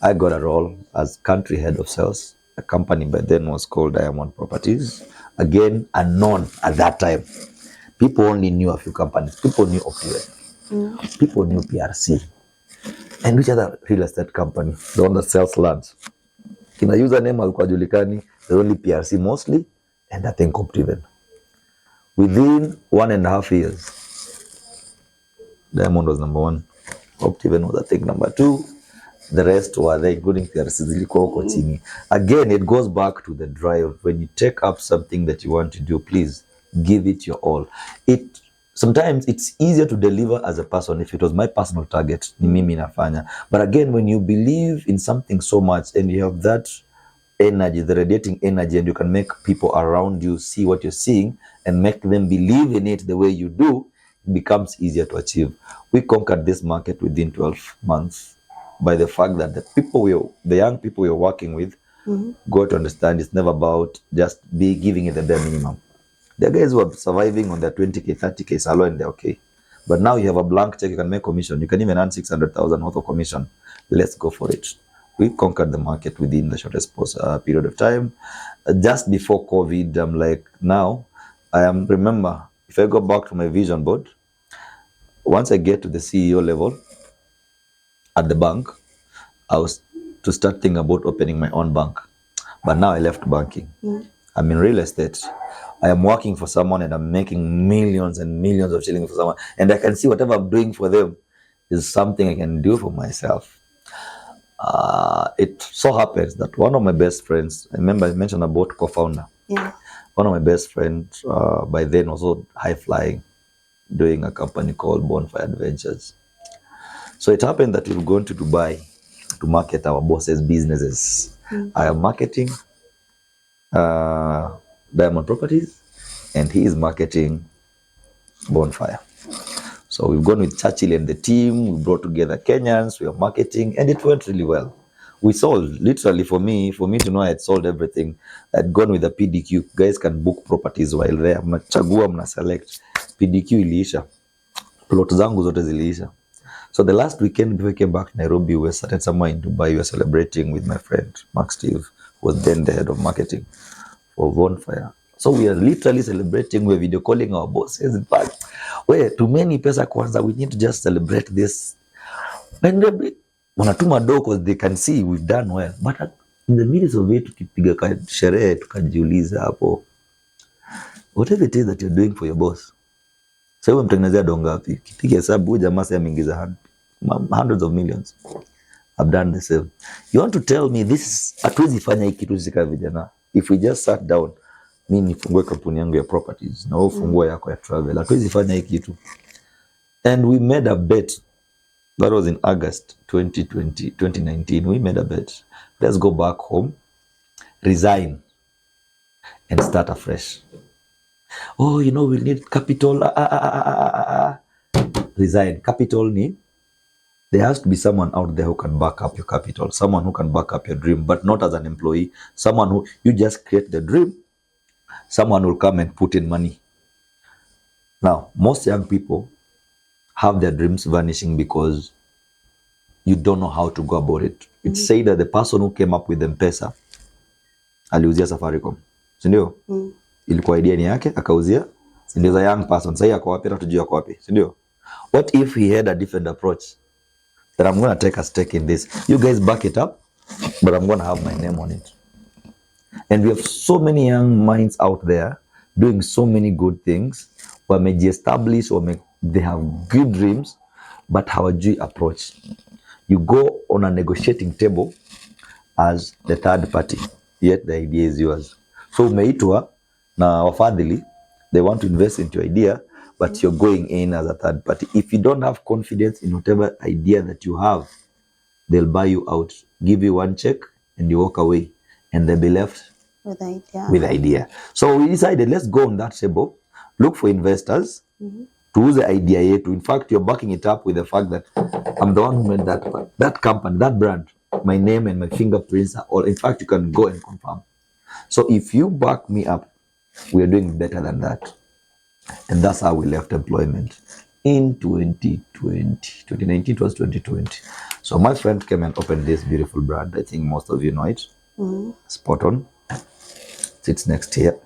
I got a role as country head of sales. The company by then was called Diamond Properties. Again, unknown at that time. People only knew a few companies. People knew Optiven. People knew PRC. And which other real estate company? The one that sells lands. Kina username alikuwa julikani. There's only PRC mostly, and I think Optiven. Within 1.5 years, Diamond was number 1. Optiven was, I think, number 2. The rest were there, including PRC zilikuwa huko chini. Again, it goes back to the drive. When you take up something that you want to do, please give it your all. Sometimes it's easier to deliver as a person. If it was my personal target, ni mimi nafanya. But again, when you believe in something so much and you have that energy, the radiating energy, and you can make people around you see what you're seeing and make them believe in it the way you do, it becomes easier to achieve. We conquered this market within 12 months by the fact that the young people we're working with got to understand it's never about just giving it the bare minimum. The guys who are surviving on their 20K, 30K salary, and they're okay. But now you have a blank check, you can make commission. You can even earn 600,000 worth of commission. Let's go for it. We conquered the market within the shortest period of time. Just before COVID, I'm like, now, remember, if I go back to my vision board, once I get to the CEO level at the bank, I was to start thinking about opening my own bank. But now I left banking. I'm in real estate. I am working for someone and I'm making millions and millions of shillings for someone. And I can see whatever I'm doing for them is something I can do for myself. It so happens that one of my best friends, I remember I mentioned about co-founder. Yeah. One of my best friends by then also high flying, doing a company called Bonfire Adventures. So it happened that we've gone to Dubai to market our boss's businesses. I am marketing Diamond Properties, and he is marketing Bonfire. So we've gone with Churchill and the team. We brought together Kenyans. We are marketing, and it went really well. We sold literally for me to know I had sold everything. I'd gone with a PDQ. Guys can book properties while there. Mnachagua, mna select. PDQ iliisha. Plot zangu zote ziliisha. So the last weekend before we came back to Nairobi, we started somewhere in Dubai. We were celebrating with my friend Mark Steve, who was then the head of marketing for Bonfire. So we are literally celebrating. We're video calling our bosses. In fact, we're too many pesa kwanza. We need to just celebrate this. And wanatuma do because they can see we've done well. But in the midst of it, tukipiga sherehe, tukajiuliza hapo, whatever it is that you're doing for your boss, sasa wewe mtengenezea do ngapi? Kipiga hesabu, jamaa sasa ameingiza hundreds of millions. I've done the same. You want to tell me this hatuwezi fanya hiki kitu sisi kama vijana? If we just sat down, mimi nifungue kampuni yangu ya properties na wewe fungue yako ya travel, hatuwezi fanya hiki kitu. And we made a bet. That was in August 2019. We made a bet. Let's go back home, resign, and start afresh. Oh, you know, we need capital. Resign. Capital need. There has to be someone out there who can back up your capital, someone who can back up your dream, but not as an employee, someone who you just create the dream, someone will come and put in money. Now, most young people have their dreams vanishing because you don't know how to go about it. It's said that the person who came up with M-Pesa aliuzia Safaricom. Sindio? Ilikuwa idea ni yake, akauzia. Sindio za young person. Sasa yako wapi, hata tujui yako wapi. Sindio? What if he had a different approach? That I'm going to take a stake in this. You guys back it up, but I'm going to have my name on it. And we have so many young minds out there doing so many good things. Wamejiestablish, they have good dreams, but hawajui approach. You go on a negotiating table as the third party, yet the idea is yours. So umeitwa na wafadhili, they want to invest into your idea, but you're going in as a third party. If you don't have confidence in whatever idea that you have, they'll buy you out, give you one check, and you walk away, and they'll be left with the idea. So we decided, let's go on that table, look for investors, to use the idea yetu. In fact, you're backing it up with the fact that I'm the one who made that company, that brand. My name and my fingerprints are all. In fact, you can go and confirm. So if you back me up, we are doing better than that. And that's how we left employment in 2020. 2019 it was 2020. So my friend came and opened this beautiful brand. I think most of you know it. Spot on. Sits next here.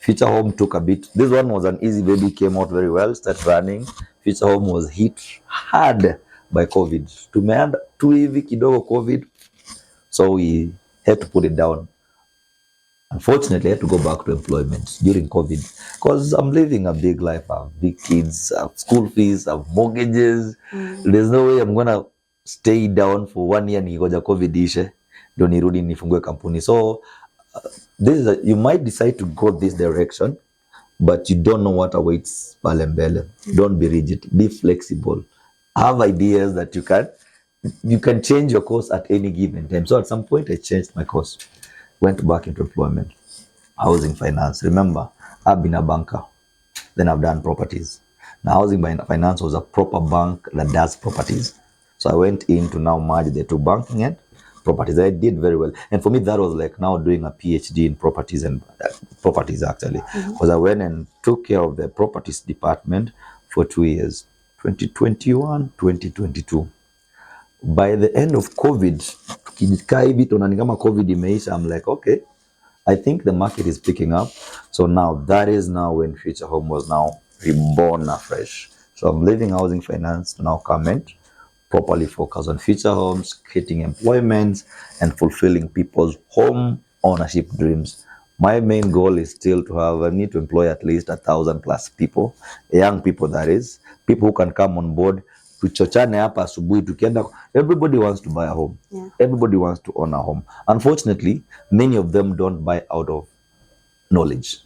Future Home took a bit. This one was an easy baby, came out very well, started running. Future Home was hit hard by COVID. Tumeanda tu hivi kidogo COVID. So we had to put it down. Unfortunately, I had to go back to employment during COVID because I'm living a big life. I have big kids, I have school fees, I have mortgages. There's no way I'm going to stay down for 1 year nigoja COVID ishe. Ndio nirudi nifungue kampuni. So this is you might decide to go this direction, but you don't know what awaits pale mbele. Don't be rigid. Be flexible. Have ideas that you can change your course at any given time. So at some point, I changed my course. Went back into employment, housing finance. Remember, I've been a banker. Then I've done properties. Now, housing finance was a proper bank that does properties. So I went in to now merge the two, banking and properties. I did very well. And for me, that was like now doing a PhD in properties and properties actually. Because I went and took care of the properties department for 2 years, 2021, 2022. By the end of COVID, COVID imeisha, I'm like, okay, I think the market is picking up. So now that is now when Future Home was now reborn afresh. So I'm leaving housing finance to now come and properly focus on future homes, creating employment and fulfilling people's home ownership dreams My main goal is still to have, I need to employ at least 1,000 plus people, young people that is, people who can come on board. Tuchochane hapa asubuhi tukienda, everybody wants to buy a home. Yeah. Everybody wants to own a home. Unfortunately, many of them don't buy out of knowledge.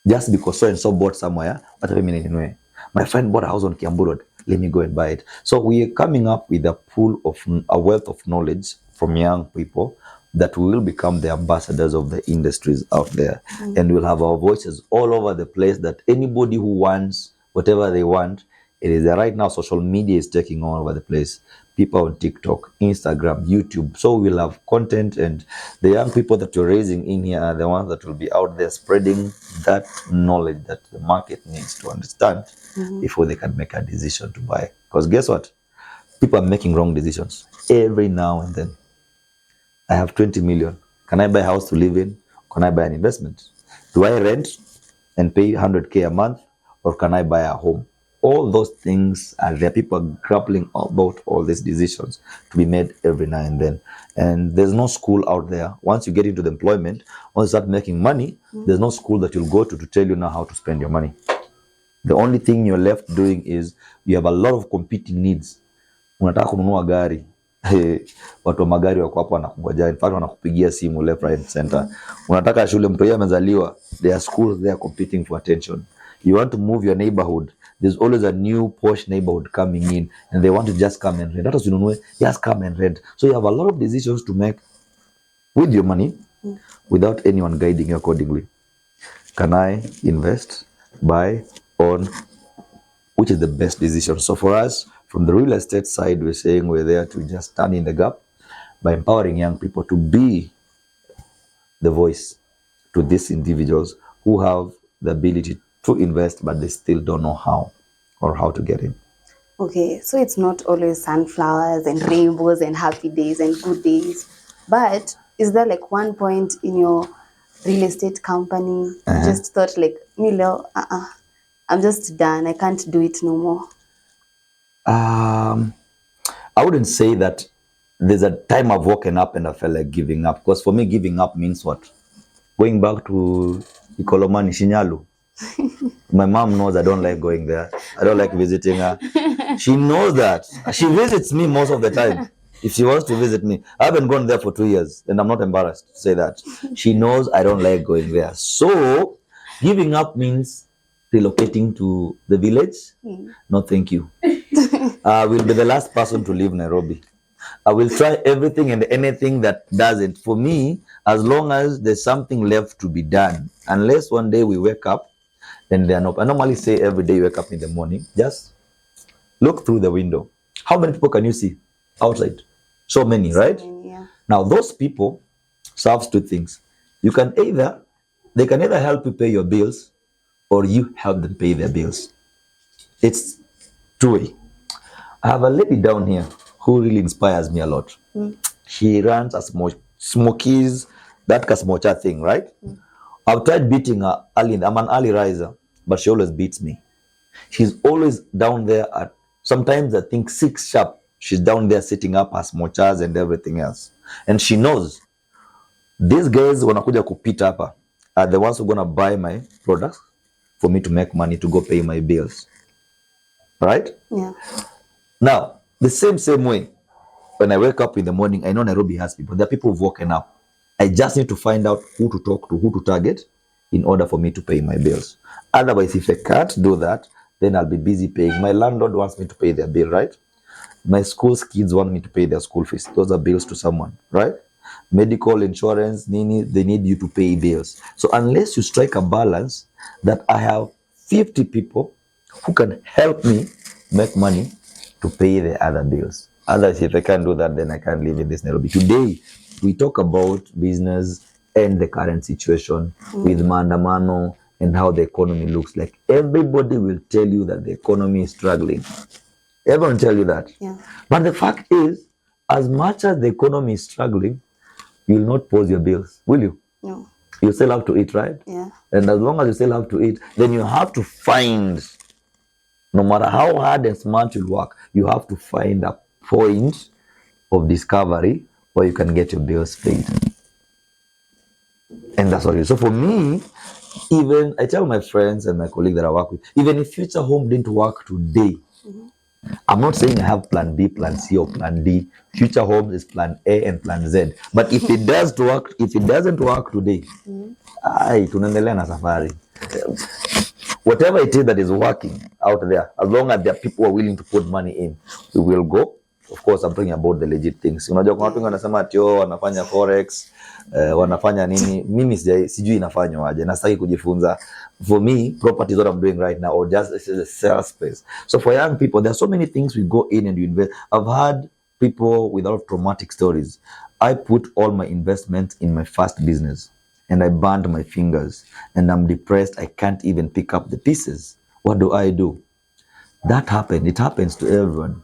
Just because so and so bought somewhere, what have I mean? My friend bought a house on Kiambu Road. Let me go and buy it. So we are coming up with a pool of a wealth of knowledge from young people that will become the ambassadors of the industries out there, and we'll have our voices all over the place. That anybody who wants whatever they want, it is there right now. Social media is taking all over the place. People on TikTok, Instagram, YouTube. So we'll have content, and the young people that you're raising in here are the ones that will be out there spreading that knowledge that the market needs to understand before they can make a decision to buy. Because guess what? People are making wrong decisions every now and then. I have 20 million. Can I buy a house to live in? Can I buy an investment? Do I rent and pay 100K a month, or can I buy a home? All those things are there. People are grappling about all these decisions to be made every now and then. And there's no school out there. Once you get into the employment, once you start making money, there's no school that you'll go to tell you now how to spend your money. The only thing you're left doing is you have a lot of competing needs. Unataka kununua gari. Watu wa magari wako hapo wanakungojea. In fact, wanakupigia simu left, right, center. Unataka shule, mtu yeye amezaliwa. There are schools there competing for attention. You want to move your neighborhood. There's always a new posh neighborhood coming in, and they want to just come and rent. Hata usinunue, just come and rent. So you have a lot of decisions to make with your money without anyone guiding you accordingly. Can I invest, buy, own? Which is the best decision? So for us, from the real estate side, we're saying we're there to just stand in the gap by empowering young people to be the voice to these individuals who have the ability to invest, but they still don't know how or how to get in. Okay, so it's not always sunflowers and rainbows and happy days and good days, but is there like one point in your real estate company you just thought like, Milo, I'm just done. I can't do it no more. I wouldn't say that there's a time I've woken up and I felt like giving up. Because for me, giving up means what? Going back to Ikolomani, Shinyalu. My mom knows I don't like going there. I don't like visiting her. She knows that. She visits me most of the time. If she wants to visit me. I haven't gone there for 2 years, and I'm not embarrassed to say that. She knows I don't like going there. So, giving up means relocating to the village. No, thank you. I will be the last person to leave Nairobi. I will try everything and anything that doesn't. For me, as long as there's something left to be done, unless one day we wake up, then they are not. I normally say every day you wake up in the morning, just look through the window. How many people can you see outside? So many, right? Yeah. Now, those people serves two things. They can either help you pay your bills, or you help them pay their bills. It's two-way. I have a lady down here who really inspires me a lot. She runs a Smokies, that Kasmocha thing, right? I've tried beating her early. I'm an early riser, but she always beats me. She's always down there at sometimes I think 6 sharp. She's down there setting up her smochas and everything else. And she knows these guys wanakuja kupita hapa are the ones who are gonna buy my products for me to make money to go pay my bills. Right? Yeah. Now, the same way, when I wake up in the morning, I know Nairobi has people. There are people who've woken up. I just need to find out who to talk to, who to target in order for me to pay my bills. Otherwise, if I can't do that, then I'll be busy paying. My landlord wants me to pay their bill, right? My school's kids want me to pay their school fees. Those are bills to someone, right? Medical insurance, they need you to pay bills. So unless you strike a balance that I have 50 people who can help me make money to pay the other bills. Otherwise, if I can't do that, then I can't live in this Nairobi. Today, we talk about business and the current situation with maandamano and how the economy looks like. Everybody will tell you that the economy is struggling. Everyone tell you that. Yeah. But the fact is, as much as the economy is struggling, you'll not pause your bills, will you? No. You still have to eat, right? Yeah. And as long as you still have to eat, then you have to find, no matter how hard and smart you work, you have to find a point of discovery where you can get your bills paid. And that's what it is. So for me, even I tell my friends and my colleagues that I work with, even if Future Home didn't work today, I'm not saying I have plan B, plan C, or plan D. Future Home is plan A and plan Z. But if it doesn't work today, tunaendelea na safari. Whatever it is that is working out there, as long as there are people who are willing to put money in, we will go. Of course, I'm talking about the legit things. Unajua kuna watu wengi wanasema ati wanafanya forex, wanafanya nini? Mimi sijui inafanywa aje. Nastaki kujifunza. For me, property is what I'm doing right now, or just a sales space. So for young people, there are so many things we go in and you invest. I've had people with a lot of traumatic stories. I put all my investment in my first business and I burned my fingers and I'm depressed. I can't even pick up the pieces. What do? That happened. It happens to everyone.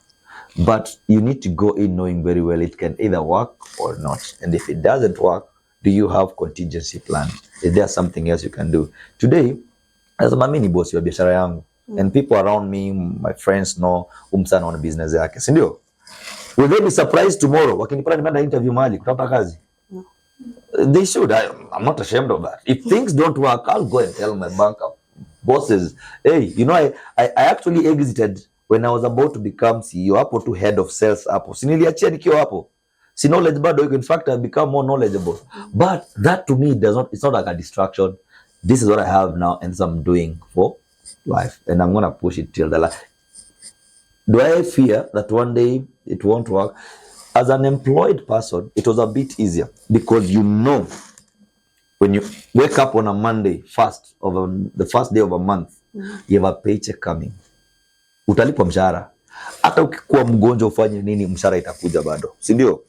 But you need to go in knowing very well it can either work or not. And if it doesn't work, do you have contingency plan? Is there something else you can do? Today, as a mimi ni boss wa biashara yangu, and people around me, my friends know umsana on business yake, si ndio? Will they be surprised tomorrow wakinipata nimeenda interview mahali kutafuta kazi? They should. I'm not ashamed of that. If things don't work, I'll go and tell my banker bosses, hey, I actually exited when I was about to become CEO, hapo to head of sales hapo. Siniliachia nikiwa hapo. Si knowledge bado, in fact, I've become more knowledgeable. But that to me it's not like a distraction. This is what I have now and this I'm doing for life. And I'm going to push it till the life. Do I fear that one day it won't work? As an employed person, it was a bit easier because when you wake up on a Monday, the first day of a month, you have a paycheck coming. Utalipwa mshahara. Hata ukikuwa mgonjwa ufanye nini, mshahara itakuja bado, si ndio?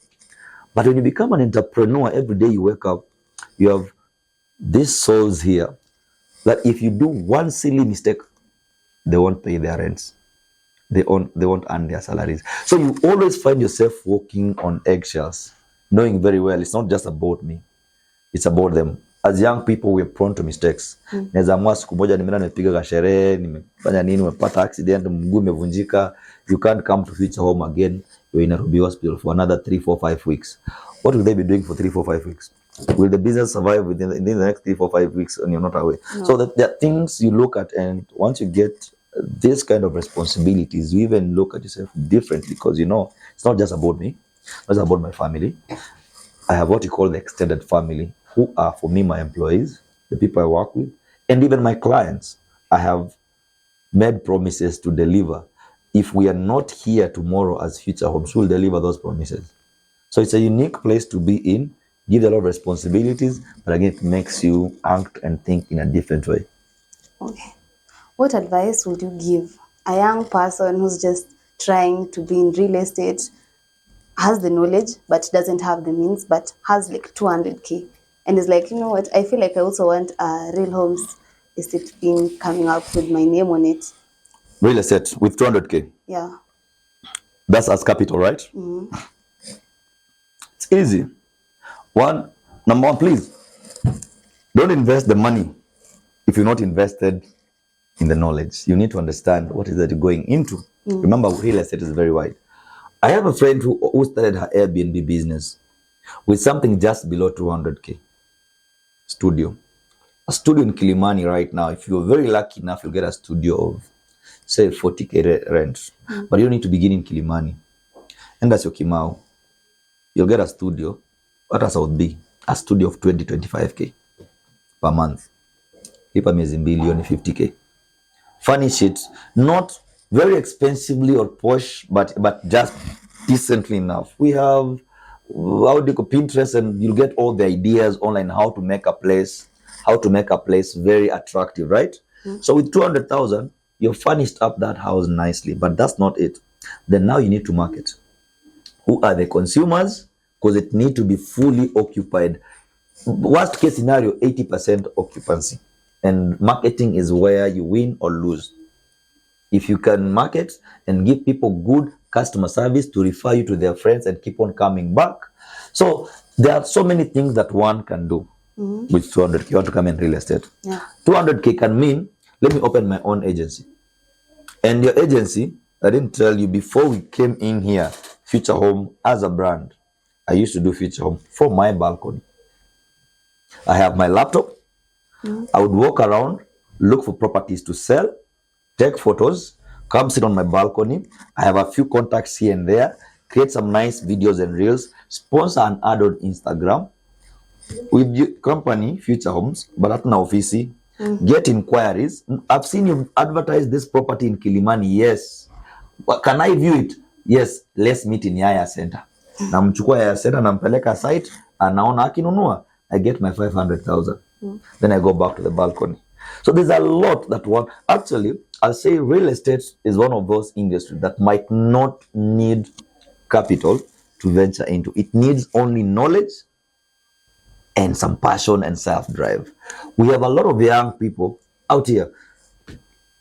But when you become an entrepreneur, every day you wake up, you have these souls here that if you do one silly mistake, they won't pay their rents. They won't earn their salaries. So you always find yourself walking on eggshells, knowing very well it's not just about me, it's about them. As young people, we're prone to mistakes. Naweza amua siku moja nimeenda nimepiga kasherehe, nimefanya nini, nimepata accident, mguu umevunjika, you can't come to Future Home again. You're in a Ruby hospital for another 3, 4, 5 weeks. What will they be doing for 3, 4, 5 weeks? Will the business survive within the next 3, 4, 5 weeks and you're not away? No. So there are things you look at, and once you get this kind of responsibilities, you even look at yourself differently because it's not just about me, it's about my family. I have what you call the extended family, who are for me my employees, the people I work with, and even my clients. I have made promises to deliver. If we are not here tomorrow as Future Homes, we'll deliver those promises. So it's a unique place to be in, give a lot of responsibilities, but again, it makes you act and think in a different way. Okay. What advice would you give a young person who's just trying to be in real estate, has the knowledge but doesn't have the means, but has like 200K and is like, you know what, I feel like I also want a real homes estate thing coming up with my name on it. Real estate with 200K? Yeah. That's as capital, right? It's easy. Number one, please, don't invest the money if you're not invested in the knowledge. You need to understand what is that you're going into. Remember, real estate is very wide. I have a friend who started her Airbnb business with something just below 200K. Studio. A studio in Kilimani right now, if you're very lucky enough, you'll get a studio of, say, 40K rent. But you need to begin in Kilimani. And that's your Kimau. You'll get a studio, what else would be? A studio of 20-25K per month. Lipa miezi mbili, only 50K. Furnish it, not very expensively or posh, but just decently enough. We have Pinterest, and you'll get all the ideas online how to make a place very attractive, right? So with 200,000, you've furnished up that house nicely, but that's not it. Then now you need to market. Who are the consumers? Because it need to be fully occupied. Worst case scenario, 80% occupancy. And marketing is where you win or lose. If you can market and give people good customer service to refer you to their friends and keep on coming back. So there are so many things that one can do with 200K. You want to come in real estate. Yeah. 200K can mean, let me open my own agency. And your agency, I didn't tell you before we came in here, Future Home as a brand, I used to do Future Home from my balcony. I have my laptop. I would walk around, look for properties to sell, take photos, come sit on my balcony. I have a few contacts here and there, create some nice videos and reels, sponsor an ad on Instagram with your company, Future Homes, but at na ofisi. Get inquiries. I've seen you advertise this property in Kilimani. Yes. Can I view it? Yes. Let's meet in Yaya Center. Namchukua Yaya Center, nampeleka site, anaona akinunua. I get my 500,000. Then I go back to the balcony. So there's a lot that one. Actually, I'll say real estate is one of those industries that might not need capital to venture into. It needs only knowledge and some passion and self-drive. We have a lot of young people out here.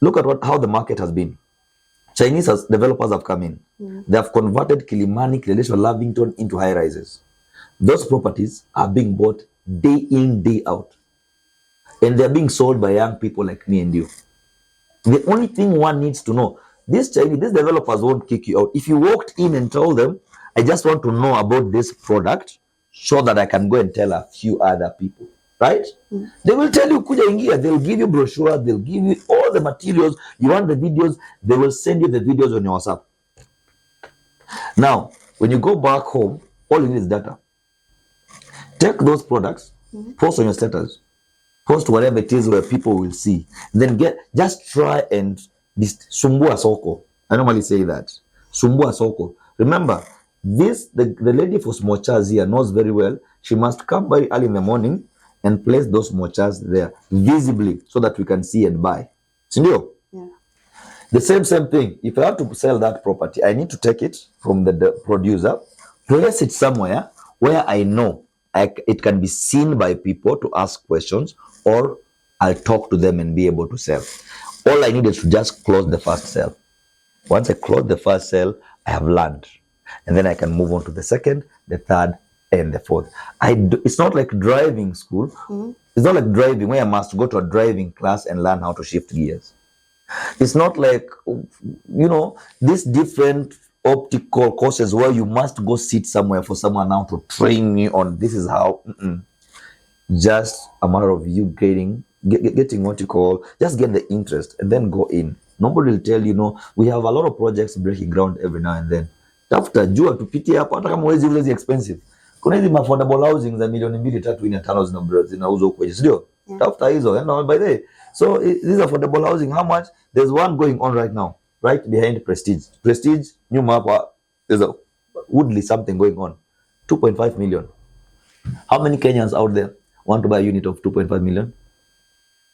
Look at how the market has been. Chinese developers have come in. They have converted Kilimani, Kileleshwa, Lavington into high-rises. Those properties are being bought day in, day out. And they're being sold by young people like me and you. The only thing one needs to know, these developers won't kick you out. If you walked in and told them, I just want to know about this product, so that I can go and tell a few other people, right? They will tell you, kuja ingia, they'll give you brochure, they'll give you all the materials. You want the videos, they will send you the videos on your WhatsApp. Now, when you go back home, all you need is data. Take those products, post on your status, post whatever it is where people will see. Then just try and sumbua soko. I normally say that. Sumbua soko. Remember, the lady for smochas here knows very well. She must come very early in the morning and place those smochas there visibly so that we can see and buy. Sindio? Yeah. The same thing. If I have to sell that property, I need to take it from the producer, place it somewhere where I know it can be seen by people to ask questions, or I'll talk to them and be able to sell. All I need is to just close the first sale. Once I close the first sale, I have learned. And then I can move on to the second, the third, and the fourth. It's not like driving school. It's not like driving where I must go to a driving class and learn how to shift gears. It's not like, these different optical courses where you must go sit somewhere for someone now to train you on this is how. Just a matter of you getting what you call, just get the interest and then go in. Nobody will tell you, we have a lot of projects breaking ground every now and then. Tafuta jua tupitie hapo, hata kama huwezi expensive. Kuna hizi affordable housing za milioni 2, 3, 4, 5 zinauzwa huko nje, sio? Tafuta hizo, and by the way. So these affordable housing, how much? There's one going on right now, right behind Prestige. Prestige, nyuma hapa, there's a Woodley something going on. 2.5 million. How many Kenyans out there want to buy a unit of 2.5 million?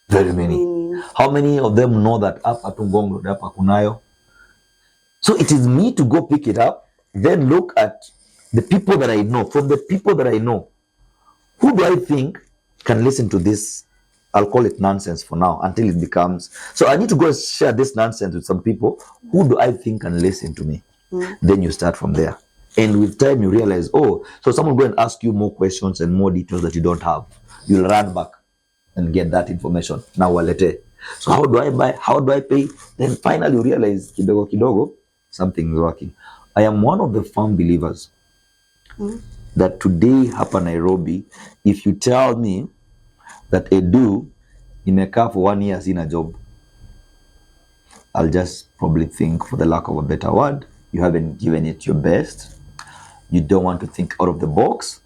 Very many. How many of them know that hapa Tungong Road hapa kunayo? So it is me to go pick it up, then look at the people that I know. From the people that I know, who do I think can listen to this? I'll call it nonsense for now until it becomes. So I need to go share this nonsense with some people. Who do I think can listen to me? Then you start from there. And with time you realize, so someone will go and ask you more questions and more details that you don't have. You'll run back and get that information. Now walete. So how do I buy? How do I pay? Then finally you realize, kidogo, something is working. I am one of the firm believers that today hapa Nairobi, if you tell me that Edu imekaa for 1 year in a job, I'll just probably think, for the lack of a better word, you haven't given it your best. You don't want to think out of the box.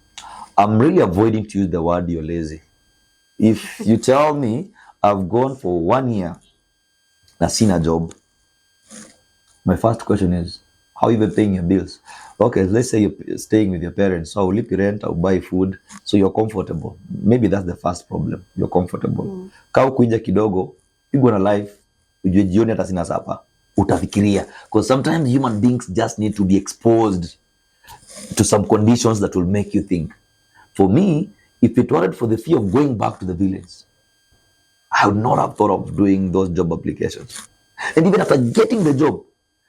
I'm really avoiding to use the word you're lazy. If you tell me I've gone for 1 year, na sina job, my first question is, how are you even paying your bills? Okay, let's say you're staying with your parents, so I'll live your rent, I'll buy food, so you're comfortable. Maybe that's the first problem. You're comfortable. Kau kuija kidogo, you go na life, ujue jioni hata sina sapa, utafikiria. Because sometimes human beings just need to be exposed to some conditions that will make you think. For me, if it weren't for the fear of going back to the village, I would not have thought of doing those job applications. And even after getting the job,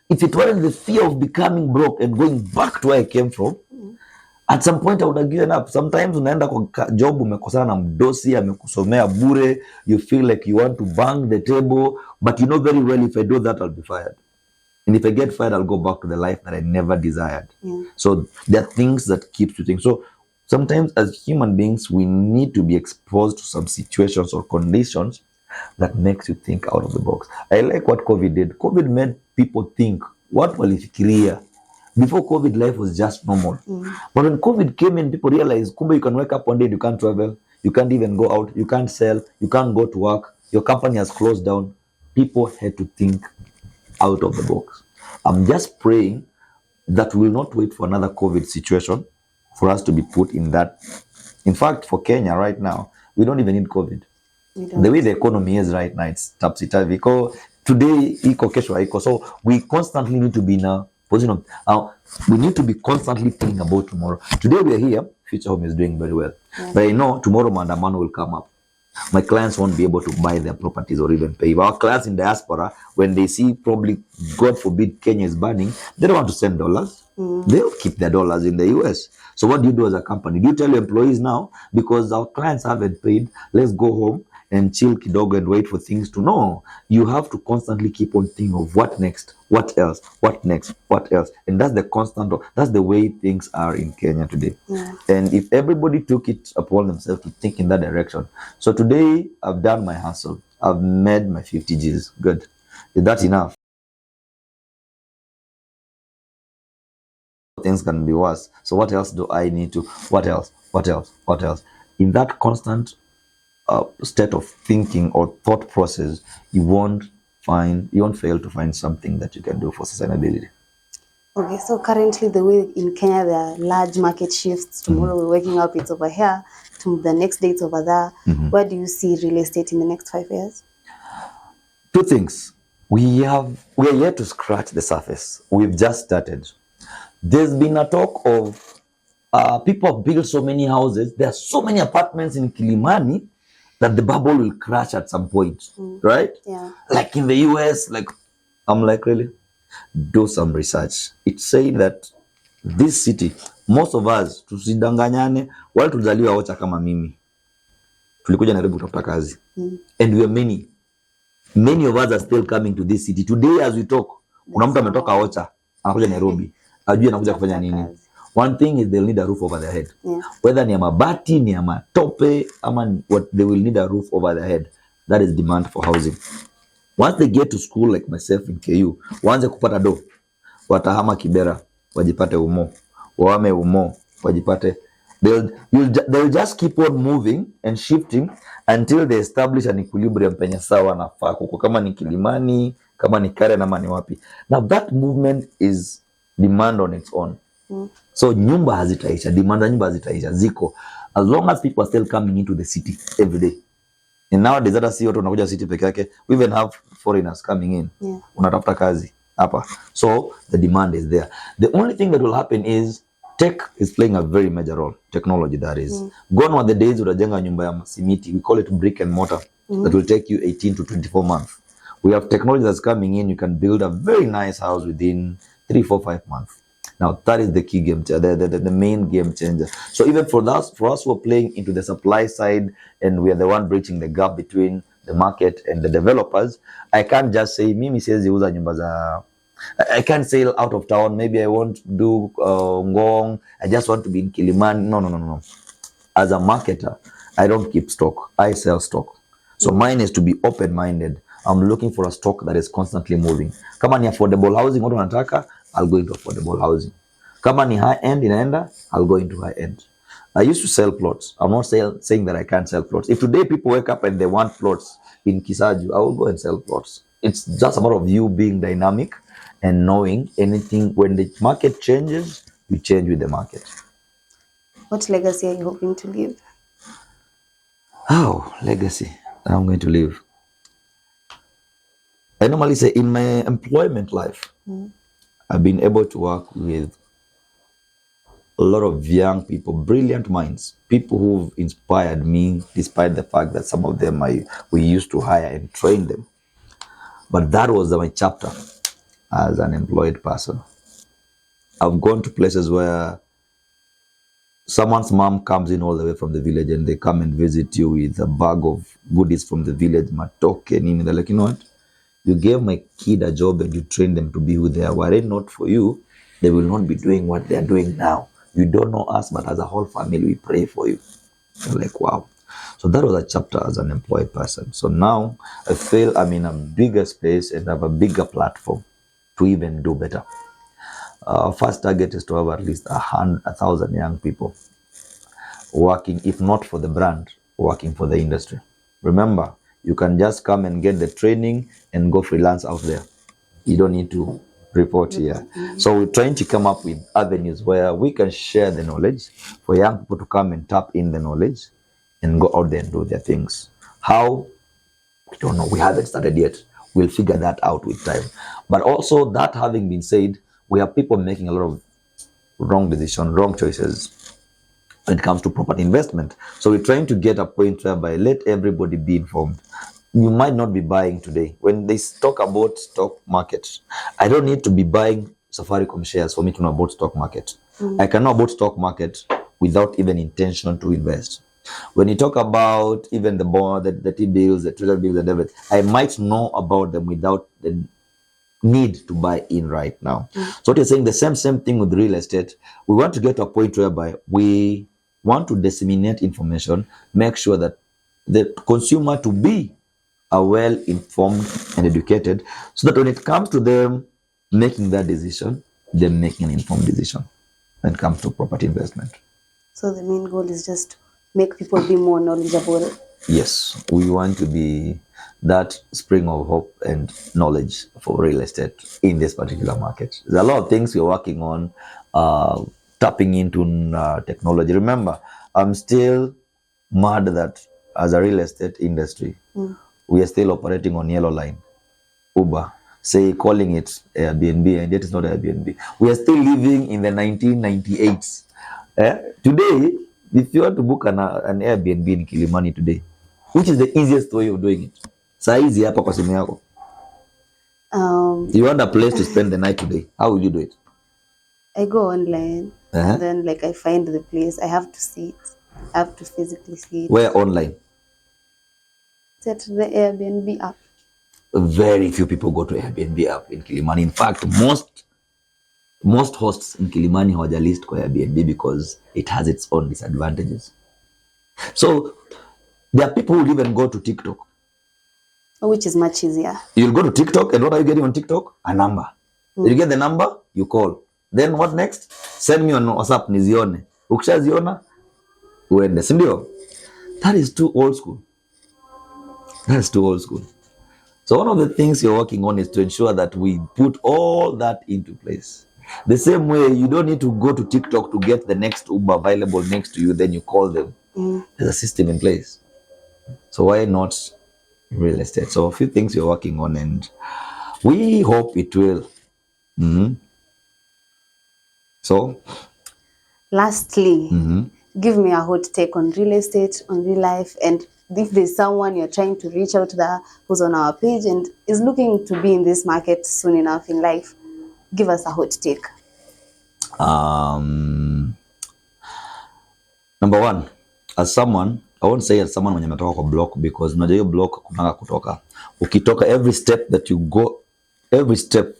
if it weren't the fear of becoming broke and going back to where I came from, at some point I would have given up. Sometimes unaenda kwa job umekosana na mdosi amekusomea bure, you feel like you want to bang the table, but you know very well if I do that I'll be fired. And if I get fired, I'll go back to the life that I never desired. So there are things that keep you thinking. So Sometimes as human beings, we need to be exposed to some situations or conditions that makes you think out of the box. I like what COVID did. COVID made people think, what walifikiria? Before COVID, life was just normal. But when COVID came in, people realized, kumbe you can wake up one day, you can't travel, you can't even go out, you can't sell, you can't go to work, your company has closed down. People had to think out of the box. I'm just praying that we will not wait for another COVID situation for us to be put in that. In fact, for Kenya right now, we don't even need COVID. The way the economy is right now, it's topsy-turvy. Today, iko kesho haiko. So we constantly need to be in a position of, we need to be constantly thinking about tomorrow. Today we are here, Future Home is doing very well. But I know tomorrow maandamano will come up. My clients won't be able to buy their properties or even pay. Our clients in diaspora, when they see probably, God forbid, Kenya is burning, they don't want to send dollars. They'll keep their dollars in the US. So what do you do as a company? Do you tell your employees now, because our clients haven't paid, let's go home and chill kidogo and wait for things to know? You have to constantly keep on thinking of what next, what else, what next, what else. And that's the constant, that's the way things are in Kenya today. And if everybody took it upon themselves to think in that direction. So today I've done my hustle. I've made my 50 G's. Good. Is that enough? Things can be worse. So what else do I need to? What else? What else? What else? In that constant state of thinking or thought process, you won't fail to find something that you can do for sustainability. Okay, so currently the way in Kenya there are large market shifts. Tomorrow we're waking up, it's over here. To the next day it's over there. Where do you see real estate in the next 5 years? Two things. We are yet to scratch the surface. We've just started. There's been a talk of people have built so many houses. There are so many apartments in Kilimani that the bubble will crash at some point, right? Yeah. Like in the US, like I'm like, really? Do some research. It's saying that this city, most of us, tusidanganyane, wale tulizaliwa Ocha kama mimi, tulikuja Nairobi kutafuta kazi. And we are many. Many of us are still coming to this city. Today as we talk, kuna mtu ametoka Ocha, anakuja Nairobi. Ajui anakuja kufanya nini. One thing is they'll need a roof over their head. Whether ni ya mabati, ni ya matope, ama what, they will need a roof over their head. That is demand for housing. Once they get to school like myself in KU, waanze kupata do, watahama Kibera, wajipate Umo, wahame Umo, wajipate. They'll just keep on moving and shifting until they establish an equilibrium penye sawa nafaa kuko, kama ni Kilimani, kama ni Karen, ama ni wapi. Now that movement is demand on its own. So nyumba hazitaisha, demand za nyumba hazitaisha, ziko. As long as people are still coming into the city every day. And nowadays hata si watu wanakuja city peke yake, we even have foreigners coming in. Unatafuta kazi hapa. So the demand is there. The only thing that will happen is tech is playing a very major role. Technology, that is. Gone are the days utajenga nyumba ya simiti. We call it brick and mortar. That will take you 18 to 24 months. We have technology that's coming in. You can build a very nice house within 3, 4, 5 months. Now that is the key game changer, the main game changer. So even for us who are playing into the supply side, and we are the one bridging the gap between the market and the developers, I can't just say mimi siwezi uza nyumba za, I can't sail out of town. Maybe I won't do Ngong. I just want to be in Kilimani. No. As a marketer, I don't keep stock. I sell stock. So mine is to be open-minded. I'm looking for a stock that is constantly moving. Kama ni affordable housing, watu wanataka, I'll go into affordable housing. Kama ni high-end inaenda, I'll go into high-end. I used to sell plots. I'm not saying that I can't sell plots. If today people wake up and they want plots in Kisaju, I will go and sell plots. It's just a matter of you being dynamic and knowing anything. When the market changes, we change with the market. What legacy are you hoping to leave? Oh, legacy that I'm going to leave. I normally say in my employment life, I've been able to work with a lot of young people, brilliant minds, people who've inspired me, despite the fact that some of them we used to hire and train them. But that was my chapter as an employed person. I've gone to places where someone's mom comes in all the way from the village and they come and visit you with a bag of goodies from the village, matoke, and they're like, you know what? You gave my kid a job and you trained them to be who they are. Were it not for you, they will not be doing what they are doing now. You don't know us, but as a whole family, we pray for you. You're like, wow. So that was a chapter as an employed person. So now I feel I'm in a bigger space and have a bigger platform to even do better. Our first target is to have at least 1,000 young people working, if not for the brand, working for the industry. Remember, you can just come and get the training and go freelance out there. You don't need to report here. So we're trying to come up with avenues where we can share the knowledge for young people to come and tap in the knowledge and go out there and do their things. How? We don't know. We haven't started yet. We'll figure that out with time. But also, that having been said, we have people making a lot of wrong decisions, wrong choices when it comes to property investment. So we're trying to get a point whereby let everybody be informed. You might not be buying today. When they talk about stock market, I don't need to be buying Safaricom shares for me to know about stock market. I can know about stock market without even intention to invest. When you talk about even the bond, the T-bills, the Twitter bills, and everything, I might know about them without the need to buy in right now. So what you're saying, the same thing with real estate. We want to get to a point whereby we want to disseminate information, make sure that the consumer to be well informed and educated, so that when it comes to them making that decision, they're making an informed decision when it comes to property investment. So the main goal is just to make people be more knowledgeable. Yes, we want to be that spring of hope and knowledge for real estate in this particular market. There's a lot of things we're working on, tapping into technology. Remember, I'm still mad that as a real estate industry, we are still operating on yellow line, Uber, say calling it Airbnb, and yet it's not Airbnb. We are still living in the 1998s. Today, if you want to book an Airbnb in Kilimani today, which is the easiest way of doing it? Saa hizi hapa kwa simu yako. You want a place to spend the night today. How will you do it? I go online and then like I find the place. I have to see it. I have to physically see it. Where online? Set the Airbnb app. Very few people go to Airbnb app in Kilimani. In fact, most hosts in Kilimani hawajalist kwa Airbnb because it has its own disadvantages. So there are people who even go to TikTok, which is much easier. You'll go to TikTok, and what are you getting on TikTok? A number. You get the number, you call. Then what next? Send me on WhatsApp nizione. Ukishaziona uende, si ndio? That is too old school. That's too old school. So one of the things you're working on is to ensure that we put all that into place. The same way, you don't need to go to TikTok to get the next Uber available next to you, then you call them. There's a system in place. So why not real estate? So a few things you're working on, and we hope it will. So lastly, give me a hot take on real estate, on real life, and if there's someone you're trying to reach out there who's on our page and is looking to be in this market soon enough in life, give us a hot take. Number one, as someone, I won't say as someone mwenye ametoka kwa block, because unajua hiyo block kunanga kutoka. Ukitoka, every step that you go, every step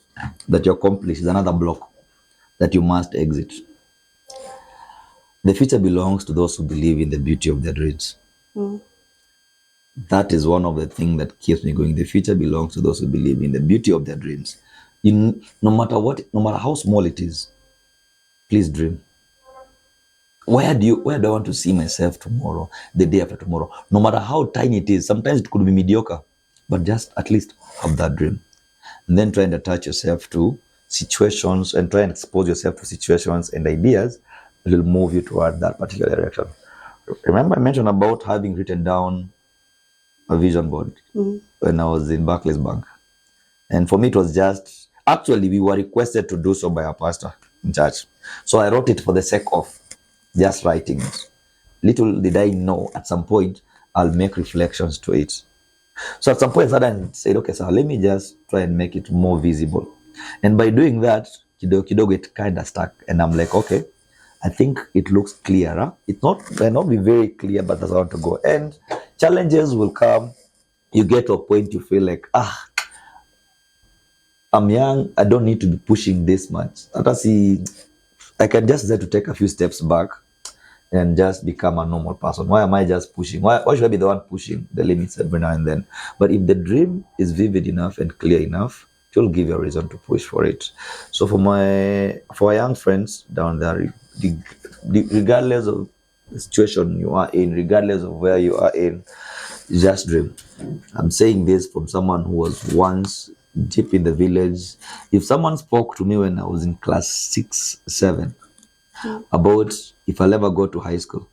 that you accomplish is another block that you must exit. The future belongs to those who believe in the beauty of their dreams. That is one of the things that keeps me going. The future belongs to those who believe in the beauty of their dreams. No matter what, no matter how small it is, please dream. Where do I want to see myself tomorrow, the day after tomorrow? No matter how tiny it is, sometimes it could be mediocre, but just at least have that dream. And then try and attach yourself to situations and try and expose yourself to situations and ideas that will move you toward that particular direction. Remember I mentioned about having written down a vision board when I was in Barclays Bank. And for me, it was just, actually, we were requested to do so by our pastor in church. So I wrote it for the sake of just writing it. Little did I know, at some point, I'll make reflections to it. So at some point, I said, okay, so let me just try and make it more visible. And by doing that, kidogo it kind of stuck. And I'm like, okay, I think it looks clearer. It might not be very clear, but that's how I want to go. And challenges will come. You get to a point you feel like, I'm young, I don't need to be pushing this much. I can just decide to take a few steps back and just become a normal person. Why am I just pushing? Why should I be the one pushing the limits every now and then? But if the dream is vivid enough and clear enough, it will give you a reason to push for it. So for my young friends down there, regardless of the situation you are in, regardless of where you are in, just dream. I'm saying this from someone who was once deep in the village. If someone spoke to me when I was in class 6, 7, about if I'll ever go to high school,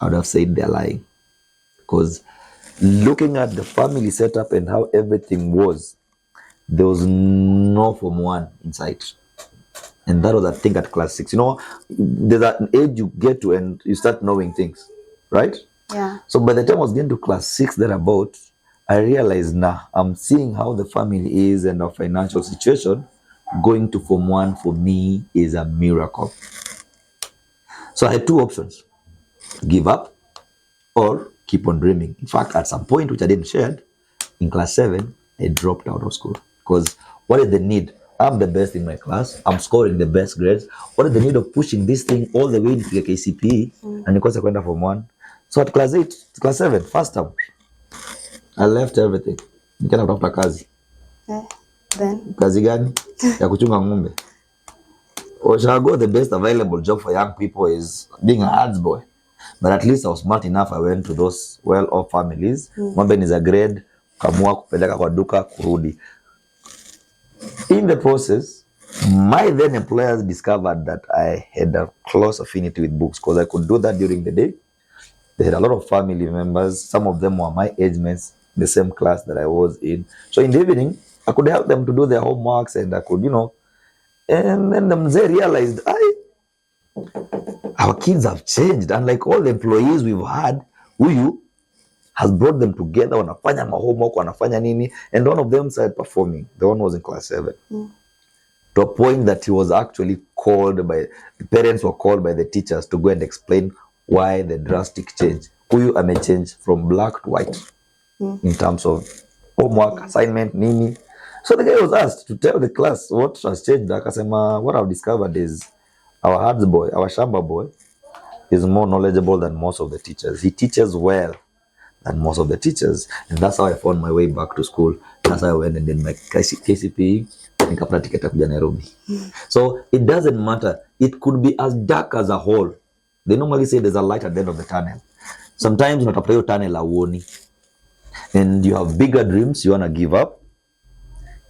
I would have said they're lying. Because looking at the family setup and how everything was, there was no Form 1 inside. And that was, I think, at class 6. You know, there's an age you get to and you start knowing things, right? Yeah. So by the time I was getting to class 6, thereabout, I realized, I'm seeing how the family is and our financial situation. Going to Form 1 for me is a miracle. So I had two options: give up or keep on dreaming. In fact, at some point, which I didn't share, in class 7, I dropped out of school. Because what is the need? I'm the best in my class. I'm scoring the best grades. What is the need of pushing this thing all the way into the KCPE and because I went Form 1? So at class 8, class 7, first time, I left everything. Nikaenda kutafuta kazi. Then? Kazi gani? Ya kuchunga ng'ombe. Oshago, the best available job for young people is being a hands boy. But at least I was smart enough. I went to those well-off families. Ng'ombe ni za grade, kamua kupeleka kwa duka, kurudi. In the process, my then employers discovered that I had a close affinity with books because I could do that during the day. They had a lot of family members. Some of them were my age mates, the same class that I was in. So in the evening, I could help them to do their homeworks and I could, and then the mzee realized, our kids have changed. Unlike all the employees we've had, huyu has brought them together, wanafanya homework, wanafanya nini, and one of them started performing. The one was in class 7. To a point that he was actually called by, the parents were called by the teachers to go and explain why the drastic change. Huyu amechange from black to white in terms of homework, assignment, nini. So the guy was asked to tell the class what has changed. Akasema, what I've discovered is our hands boy, our shamba boy, is more knowledgeable than most of the teachers. He teaches well than most of the teachers. And that's how I found my way back to school. That's how I went and did my KCPE. Nikapata tiketi ya kuja Nairobi. So it doesn't matter. It could be as dark as a hole. They normally say there's a light at the end of the tunnel. Sometimes unatafuta hiyo tunnel hauoni. And you have bigger dreams, you want to give up.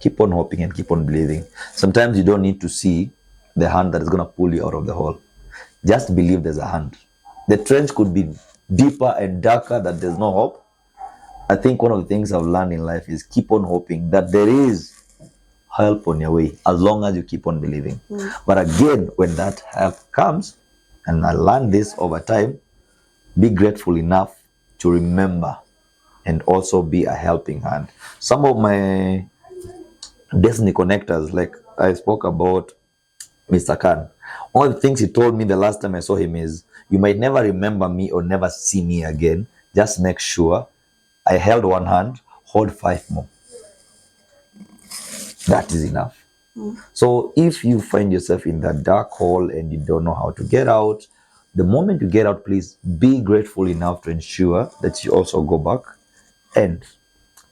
Keep on hoping and keep on believing. Sometimes you don't need to see the hand that is going to pull you out of the hole. Just believe there's a hand. The trench could be deeper and darker, that there's no hope. I think one of the things I've learned in life is keep on hoping that there is help on your way, as long as you keep on believing. But again, when that help comes, and I learned this over time, be grateful enough to remember and also be a helping hand. Some of my destiny connectors, like I spoke about Mr. Khan, one of the things he told me the last time I saw him is, you might never remember me or never see me again. Just make sure I held one hand, hold 5 more. That is enough. So if you find yourself in that dark hole and you don't know how to get out, the moment you get out, please be grateful enough to ensure that you also go back and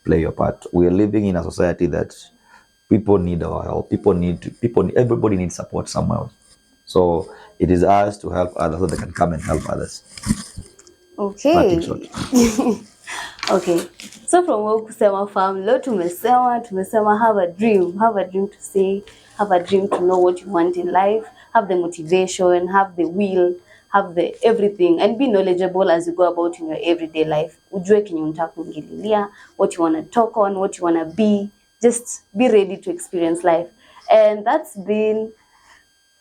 play your part. We are living in a society that people need our help. Everybody needs support somewhere. So it is ours to help others so they can come and help others. Okay. Okay. So from Ukusema farm, leo tumesema have a dream to say, have a dream to know what you want in life, have the motivation, have the will, have the everything, and be knowledgeable as you go about in your everyday life. Ujue kenye unataka kuingililia, what you want to talk on, what you want to be. Just be ready to experience life. And that's been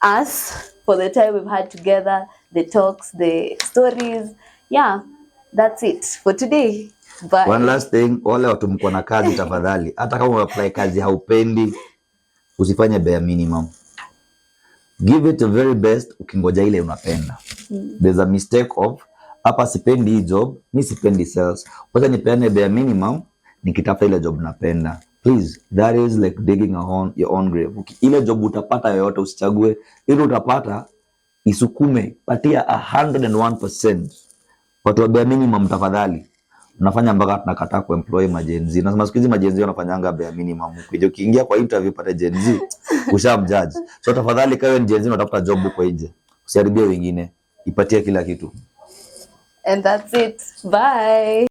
us for the time we've had together, the talks, the stories. Yeah, that's it for today. Bye. One last thing, wale watu mko na kazi tafadhali, hata kama unapply kazi haupendi, usifanye bare minimum. Give it the very best ukingoja ile unapenda. There's a mistake of, hapa sipendi hii job, mi sipendi sales. Wacha nipeane bare minimum, nikitafuta ile job napenda. please, that is like digging your own grave. Ile job utapata yoyote, usichague ile utapata, isukume, patia 101%. Watu wa bare minimum tafadhali. Unafanya mpaka tunakataa kuemploy majenzi. Nasema siku hizi majenzi wanafanyanga bare minimum. Ukiingia kwa interview pata jenzi, ushamjudge. So tafadhali kawe ni jenzi unatafuta job huko nje. Usiharibie wengine. Ipatie kila kitu. And that's it. Bye.